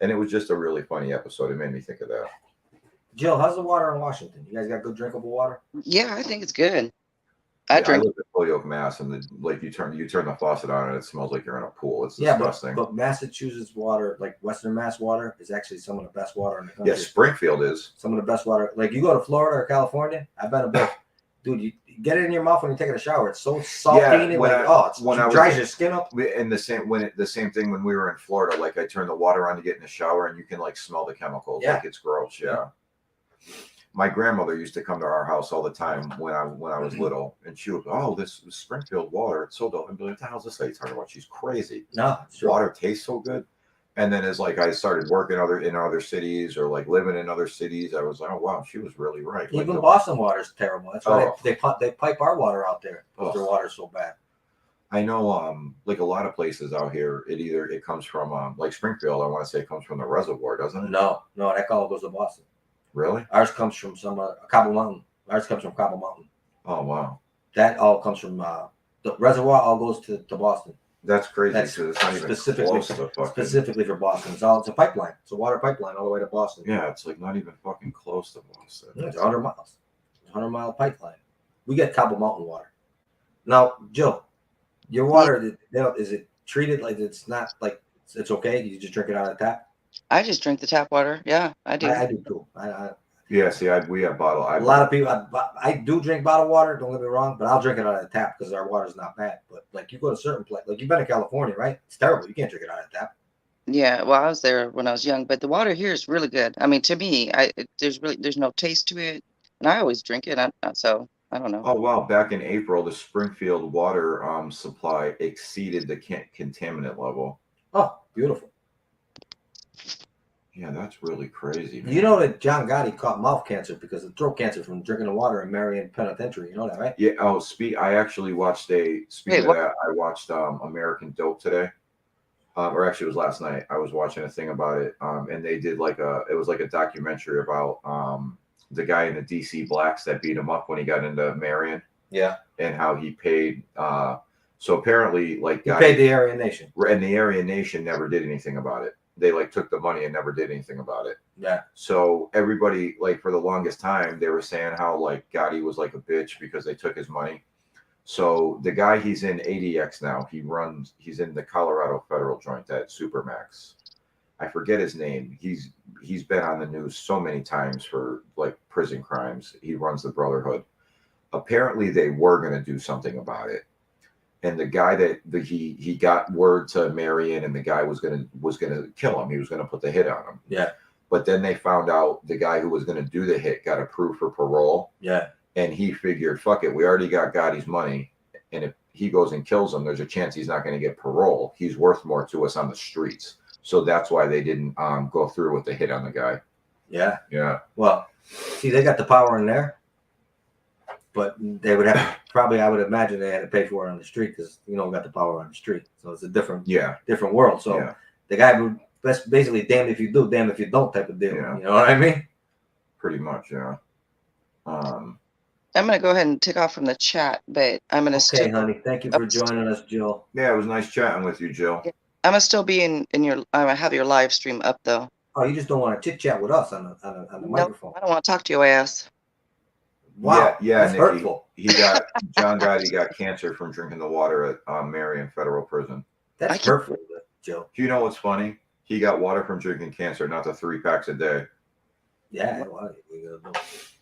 And it was just a really funny episode. It made me think of that.
Jill, how's the water in Washington? You guys got good drinkable water?
Yeah, I think it's good. I drink.
I live in Holyoke, Mass, and you turn the faucet on and it smells like you're in a pool. It's disgusting.
But Massachusetts water, like Western Mass water, is actually some of the best water in the country.
Yeah, Springfield is.
Some of the best water. Like you go to Florida or California, I bet a bit. Dude, you get it in your mouth when you're taking a shower. It's so salty and it dries your skin up.
And the same thing when we were in Florida. Like I turned the water on to get in the shower, and you can like smell the chemicals.
Yeah.
Like it's gross. Yeah. My grandmother used to come to our house all the time when I was little, and she would go, "Oh, this Springfield water, it's so dope." And be like, "What the hell's this lady talking about? She's crazy."
No,
water tastes so good. And then as like I started working in other cities or like living in other cities, I was like, "Oh wow, she was really right."
Even
like,
Boston water is terrible. That's why they pipe our water out there because their water's so bad.
I know, like a lot of places out here, it comes from like Springfield. I want to say it comes from the reservoir, doesn't it?
No, that all goes to Boston.
Really?
Ours comes from Cabo Mountain. Ours comes from Cabo Mountain.
Oh wow.
That all comes from the reservoir. All goes to Boston.
That's crazy.
That's
it's not even
specifically for Boston. It's a pipeline. It's a water pipeline all the way to Boston.
Yeah, it's like not even fucking close to Boston.
It's 100 miles. 100-mile pipeline. We get Cabo Mountain water. Now, Jill, your water, is it treated like it's not like it's okay? You just drink it out of the tap?
I just drink the tap water. Yeah, I do.
I do too.
Yeah, see, we have bottle.
A lot of people, I do drink bottled water. Don't get me wrong, but I'll drink it out of the tap because our water's not bad. But like you go to certain places, like you've been to California, right? It's terrible. You can't drink it out of the tap.
Yeah, well, I was there when I was young, but the water here is really good. I mean, to me, there's no taste to it, and I always drink it. So I don't know.
Oh wow! Back in April, the Springfield water supply exceeded the contaminant level.
Oh, beautiful.
Yeah, that's really crazy, man.
You know that John Gotti caught mouth cancer because of throat cancer from drinking the water in Marion Penitentiary. You know that, right?
Yeah. Oh, I actually watched Speaking
Wait,
of
what?
that, I watched American Dope today. Or actually, it was last night. I was watching a thing about it. And they did it was like a documentary about the guy in the DC Blacks that beat him up when he got into Marion.
Yeah.
And how he paid. So apparently, like,
he paid the Aryan Nation,
and the Aryan Nation never did anything about it. They like took the money and never did anything about it.
Yeah.
So everybody, like, for the longest time, they were saying how like Gotti was like a bitch because they took his money. So the guy, he's in ADX now. He's in the Colorado Federal Joint at Supermax. I forget his name. He's been on the news so many times for like prison crimes. He runs the Brotherhood. Apparently, they were going to do something about it. And the guy he got word to Marion, and the guy was gonna kill him. He was gonna put the hit on him.
Yeah.
But then they found out the guy who was gonna do the hit got approved for parole.
Yeah.
And he figured, fuck it, we already got Gotti's money, and if he goes and kills him, there's a chance he's not gonna get parole. He's worth more to us on the streets. So that's why they didn't go through with the hit on the guy.
Yeah.
Yeah.
Well, see, they got the power in there. But they would have probably, I would imagine, they had to pay for it on the street because got the power on the street, so it's a different world. So the guy would basically damn if you do, damn if you don't type of deal.
Yeah.
You know what I mean?
Pretty much, yeah.
I'm gonna go ahead and take off from the chat, but I'm gonna
Okay, honey. Thank you for joining us, Jill.
Yeah, it was nice chatting with you, Jill.
I'm gonna still be in your. I'm gonna have your live stream up though.
Oh, you just don't want to chit chat with us on the microphone?
I don't want to talk to your ass.
Wow,
yeah,
that's
Nicky,
hurtful.
John Gotti got cancer from drinking the water at Marion Federal Prison.
That's hurtful, Joe.
Do you know what's funny? He got water from drinking cancer, not the 3 packs a day.
Yeah, well, we gotta do.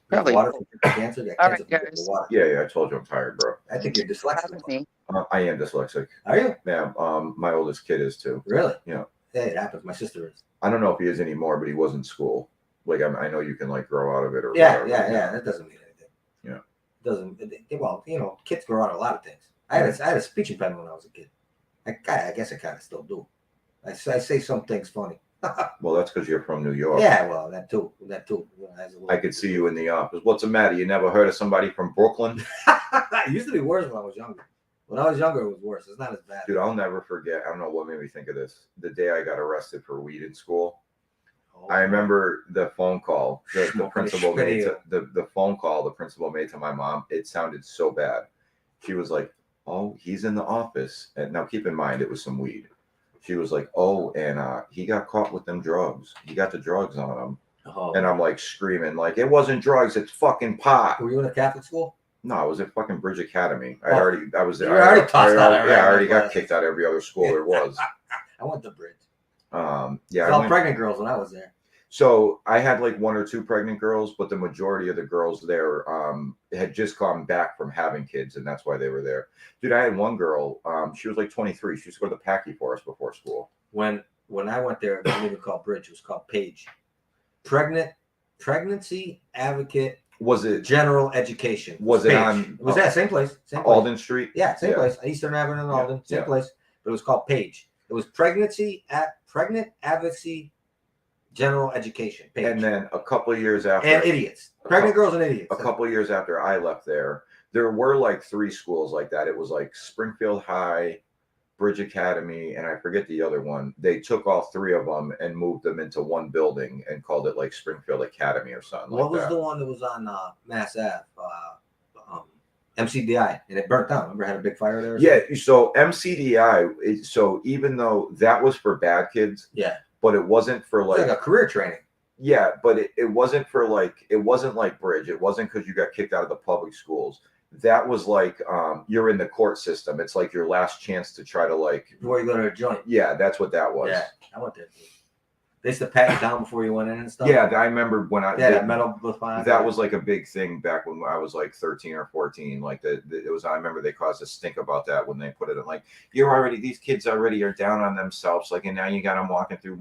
Probably.
Water from drinking cancer.
All right, guys.
Water.
Yeah, I told you I'm tired, bro.
I think you're dyslexic.
I am dyslexic.
Are you?
Yeah, my oldest kid is too.
Really?
Yeah.
Hey, it happens. My sister is.
I don't know if he is anymore, but he was in school. Like, I know you can like grow out of it or
yeah.
whatever.
That doesn't mean anything.
Yeah.
Doesn't well, kids grow out of a lot of things. I had a speech impediment when I was a kid. I guess I kind of still do. I say some things funny.
Well, that's because you're from New York.
Yeah, well, that too.
I could see you in the office. What's the matter? You never heard of somebody from Brooklyn?
It used to be worse when I was younger. When I was younger, it was worse. It's not as bad.
Dude, I'll never forget. I don't know what made me think of this. The day I got arrested for weed in school. I remember the phone call the principal made to the phone call the principal made to my mom. It sounded so bad. She was like, "Oh, he's in the office." And now keep in mind it was some weed. She was like, "Oh, and he got caught with them drugs. He got the drugs on him."
Oh.
And I'm like screaming, like, "It wasn't drugs, it's fucking pot."
Were you in a Catholic school?
No, I was at fucking Bridge Academy.
Oh.
I was there.
You were already tossed out.
I already got kicked out of every other school there was.
I went to Bridge.
Yeah.
All pregnant girls when I was there.
So I had like 1 or 2 pregnant girls, but the majority of the girls there had just come back from having kids, and that's why they were there. Dude, I had one girl. She was like 23. She used to go to the Packy for us before school.
When I went there, it wasn't even called Bridge. It was called Page. Pregnancy Advocate.
Was it
General Education?
Was it
Page.
on?
It was that same place.
Alden Street.
Yeah, same place. Eastern Avenue and Alden. Same place. But it was called Page. It was Pregnant Advocacy. General Education Page.
And then a couple of years after,
and idiots, pregnant girls and idiots.
A couple of years after I left there were like 3 schools like that. It was like Springfield High, Bridge Academy, and I forget the other one. They took all 3 of them and moved them into one building and called it like Springfield Academy or something.
What was the one that was on Mass Ave? MCDI, and it burnt down. Remember, it had a big fire there.
Yeah. So MCDI. So even though that was for bad kids.
Yeah.
But it wasn't for like
a career training.
Yeah, but it wasn't for like, it wasn't like Bridge. It wasn't because you got kicked out of the public schools. That was like you're in the court system. It's like your last chance to try to like
before you go to a joint.
Yeah, that's what that was.
Yeah, I went there. They used to pat you down before you went in and stuff.
Yeah, I remember when
Yeah, that metal was fine.
that was like a big thing back when I was like 13 or 14. Like it was. I remember they caused a stink about that when they put it in. Like these kids already are down on themselves. Like, and now you got them walking through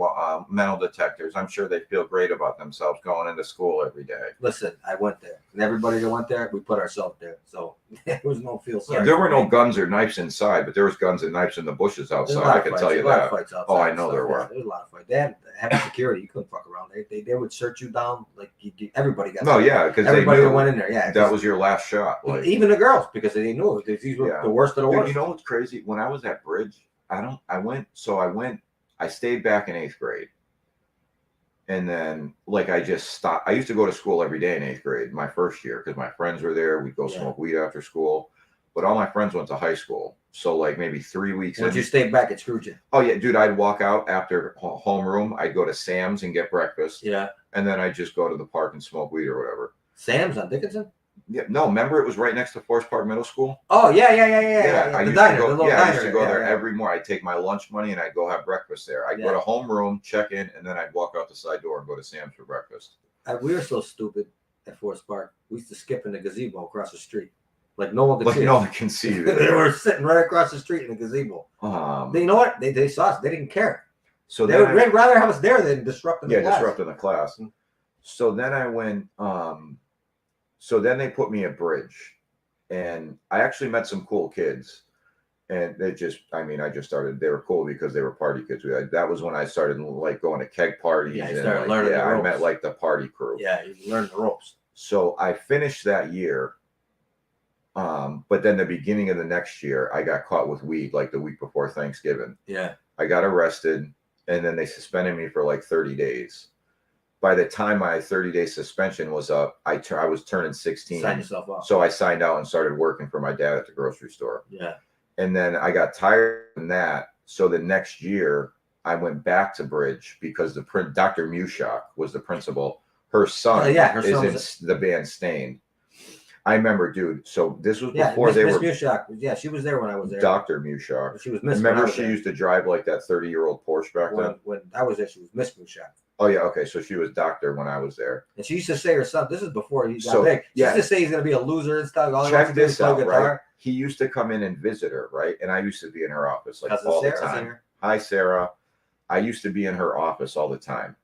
metal detectors. I'm sure they feel great about themselves going into school every day.
Listen, I went there, and everybody that went there, we put ourselves there, so there was no feel sorry.
Yeah, there were no guns or knives inside, but there was guns and knives in the bushes outside. I can tell you that. Oh, I know there were.
There was a lot of fights. They had heavy security. You couldn't fuck around. They would search you down like everybody got.
No, yeah, because
everybody that went in there. Yeah,
that was your last shot. Like,
even the girls, because they knew these were the worst of the worst.
Dude, you know what's crazy? When I was at Bridge, I stayed back in 8th grade. And then, like, I just stopped. I used to go to school every day in 8th grade, my first year, because my friends were there. We'd go smoke weed after school. But all my friends went to high school. So, like, maybe 3 weeks.
Once you stayed back, it screwed you.
Oh, yeah, dude, I'd walk out after homeroom. I'd go to Sam's and get breakfast.
Yeah.
And then I'd just go to the park and smoke weed or whatever.
Sam's on Dickinson?
Yeah, no, remember it was right next to Forest Park Middle School?
Oh, yeah.
I used to go there every morning. I'd take my lunch money and I'd go have breakfast there. I'd go to homeroom, check in, and then I'd walk out the side door and go to Sam's for breakfast.
We were so stupid at Forest Park. We used to skip in the gazebo across the street. Like no one could see.
No one can see you.
They were sitting right across the street in the gazebo. You know what? They saw us. They didn't care. So they'd rather have us there than disrupting the class.
Disrupting the class. So then I went. So then they put me at Bridge, and I actually met some cool kids. And I just started. They were cool because they were party kids. That was when I started like going to keg parties.
Yeah, you started learning the ropes.
I met like the party crew.
Yeah, you learned the ropes.
So I finished that year. But then the beginning of the next year, I got caught with weed like the week before Thanksgiving.
Yeah.
I got arrested, and then they suspended me for like 30 days. By the time my 30-day suspension was up, I was turning 16.
Sign yourself up.
So I signed out and started working for my dad at the grocery store.
Yeah.
And then I got tired of that. So the next year, I went back to Bridge because Dr. Mushak was the principal. Her son is in the band Stained. I remember, dude. So this was before they were.
Miss Mushak. Yeah, she was there when I was there.
Dr. Mushak.
She was Miss.
Remember, she used to drive like that 30-year-old Porsche back then.
When I was there, she was Miss Mushak.
Oh yeah, okay. So she was Doctor when I was there.
And she used to say her son. This is before he got big. She used to say he's gonna be a loser and stuff. All
check this out, right? He used to come in and visit her, right? And I used to be in her office like all the time. Hi, Sarah. I used to be in her office all the time.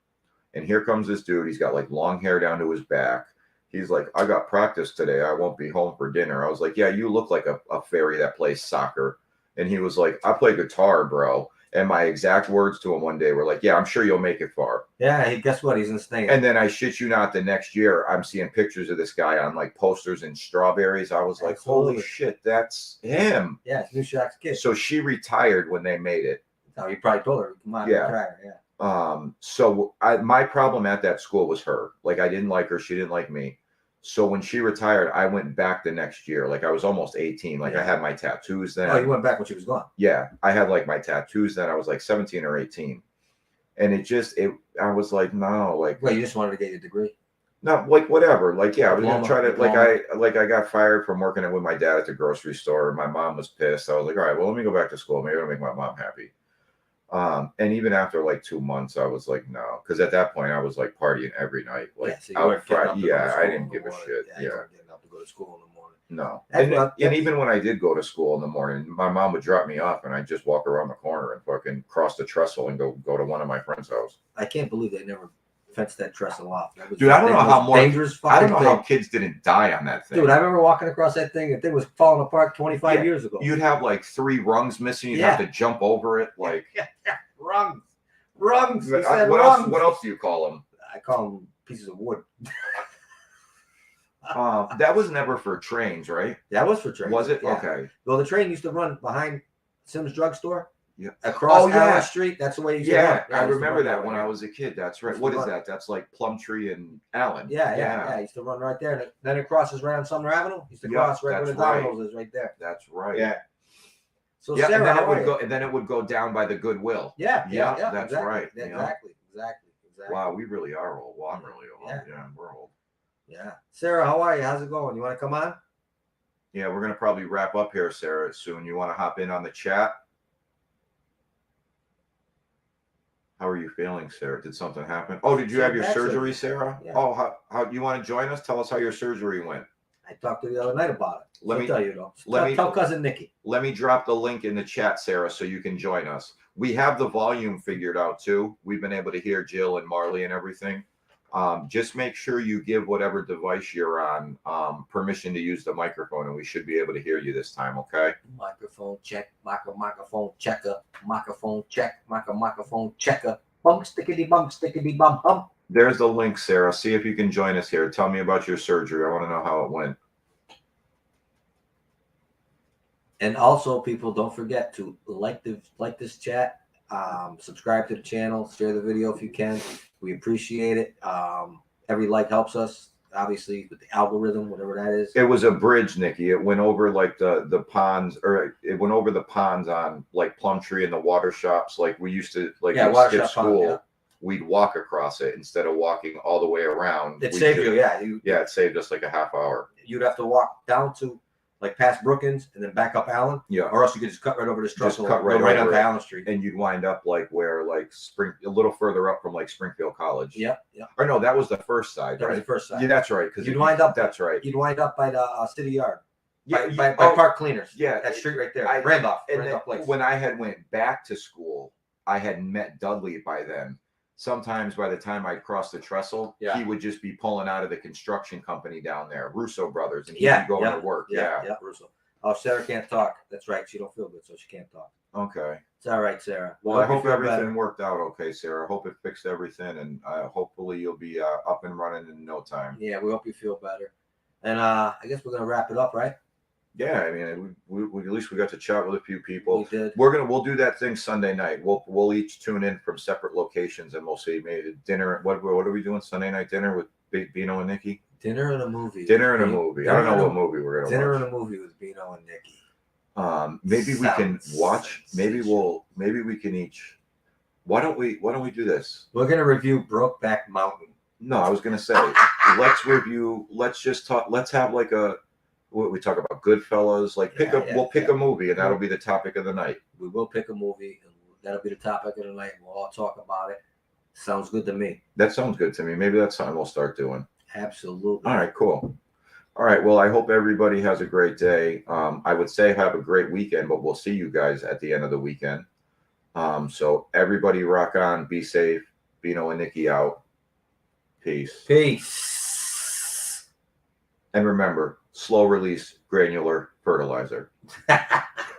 And here comes this dude. He's got like long hair down to his back. He's like, I got practice today. I won't be home for dinner. I was like, yeah, you look like a fairy that plays soccer. And he was like, I play guitar, bro. And my exact words to him one day were like, yeah, I'm sure you'll make it far.
Yeah, guess what? He's insane.
And then I shit you not, the next year, I'm seeing pictures of this guy on like posters and Strawberries. I was like, holy shit, that's him.
Yeah, it's Mushak's kid.
So she retired when they made it.
Oh, you probably told her, come on, retire. Yeah.
So my problem at that school was her. Like, I didn't like her. She didn't like me. So when she retired, I went back the next year. Like I was almost 18. Like I had my tattoos then.
Oh, you went back when she was gone?
Yeah. I had like my tattoos then. I was like 17 or 18. And I was like, no, like.
Well, you just wanted to get your degree?
No, like whatever. Like, yeah, I was going to try to, I got fired from working with my dad at the grocery store. My mom was pissed. I was like, all right, well, let me go back to school. Maybe I'll make my mom happy. And even after like 2 months, I was like, no, because at that point I was like partying every night, like out Friday. Yeah, I didn't give a shit. Yeah,
you weren't getting up to go to school in the morning.
No, and even when I did go to school in the morning, my mom would drop me off, and I'd just walk around the corner and fucking cross the trestle and go to one of my friend's house.
I can't believe they never fenced that trestle off.
Dude, I don't know how more
dangerous.
I don't know how kids didn't die on that thing.
Dude, I remember walking across that thing. The thing was falling apart 25 years ago.
You'd have like 3 rungs missing. You'd have to jump over it, like.
Rungs.
What else do you call them?
I call them pieces of wood.
That was never for trains, right?
That was for trains.
Was it?
Yeah.
Okay.
Well, the train used to run behind Sims Drugstore.
Yeah.
Across Allen Street. That's the way you
Yeah, I remember that when I was a kid. That's right. What is that? That's like Plumtree and Allen.
Yeah. He used to run right there. And then it crosses right on Sumner Avenue. He used to cross right where the Domino's is right there.
That's right.
Yeah. So
Sarah,
and
then it would go down by the Goodwill.
Yeah.
That's
exactly.
right.
Exactly.
Wow, we really are old. Well, I'm really old. Yeah, we're old.
Yeah. Sarah, how are you? How's it going? You want to come on?
Yeah, we're gonna probably wrap up here, Sarah, soon. You want to hop in on the chat? How are you feeling, Sarah? Did something happen? Oh, did you
She
have
had
your
back
surgery, Sarah?
Yeah.
Oh, how you want to join us? Tell us how your surgery went.
I talked to you the other night about it.
Let me
tell you though.
let me
Tell cousin Nicky.
let me drop the link in the chat, Sarah, so you can join us. We have the volume figured out too. We've been able to hear Jill and Marley and everything. Just make sure you give whatever device you're on permission to use the microphone, and we should be able to hear you this time. Okay.
Microphone check. Microphone checker. Microphone check. Microphone checker. Bum stickity bum bum.
There's the link, Sarah. See if you can join us here. Tell me about your surgery. I want to know how it went.
And also, people, don't forget to like this chat, subscribe to the channel, share the video if you can. We appreciate it. Every like helps us, obviously, with the algorithm, whatever that is.
It was a bridge, Nikki. It went over like the ponds, or it went over the ponds on like Plumtree and the water shops. Like we used to, like
Yeah,
we'd
water
skip
shop
school.
pond, yeah.
We'd walk across it instead of walking all the way around.
It saved you, yeah.
Yeah, it saved us like a half hour.
You'd have to walk down to like past Brookings and then back up Allen.
Yeah.
Or else you could just cut right over this
Just
trestle,
cut
right
right
onto
over it.
Allen Street.
And you'd wind up like where like a little further up from like Springfield College.
Yeah.
Or no, that was the first side,
That
right?
was the first side.
Yeah, that's right. Because
You'd wind up.
That's right.
You'd wind up by the city yard.
Yeah,
by
oh,
Park Cleaners.
yeah,
That street right there.
I-
Randolph
And then
Place.
when I had went back to school, I had met Dudley by then. Sometimes by the time I crossed the trestle,
Yeah.
he would just be pulling out of the construction company down there, Russo Brothers, and he'd
Yeah,
be going
yeah,
to work.
Yeah, Russo. Oh, Sarah can't talk. That's right. She don't feel good, so she can't talk.
Okay.
It's all right, Sarah.
Well, I hope
you feel
everything
better.
worked out okay, Sarah. I hope it fixed everything, and hopefully you'll be up and running in no time.
Yeah, we hope you feel better. And I guess we're gonna wrap it up, right?
Yeah, I mean, we at least we got to chat with a few people.
We did.
We'll do that thing Sunday night. We'll each tune in from separate locations, and we'll see maybe dinner. What are we doing Sunday night dinner with BINO and Nicky?
Dinner and a movie.
Dinner and a movie. I don't know what movie we're gonna
Dinner
watch.
and a movie with BINO and Nicky.
Maybe we can watch.
Sensational.
Maybe we can each. Why don't we do this?
We're gonna review Brokeback Mountain.
No, I was gonna say let's review. Let's just talk. Let's have like a. What we talk about Goodfellas. Like we'll pick a movie, and that'll be the topic of the night.
We will pick a movie, and that'll be the topic of the night. We'll all talk about it. Sounds good to me.
That sounds good to me. Maybe that's something we'll start doing.
Absolutely.
All right, cool. All right, well, I hope everybody has a great day. I would say have a great weekend, but we'll see you guys at the end of the weekend. So everybody rock on, be safe. BINO and Nicky out. Peace.
Peace.
And remember, slow release granular fertilizer.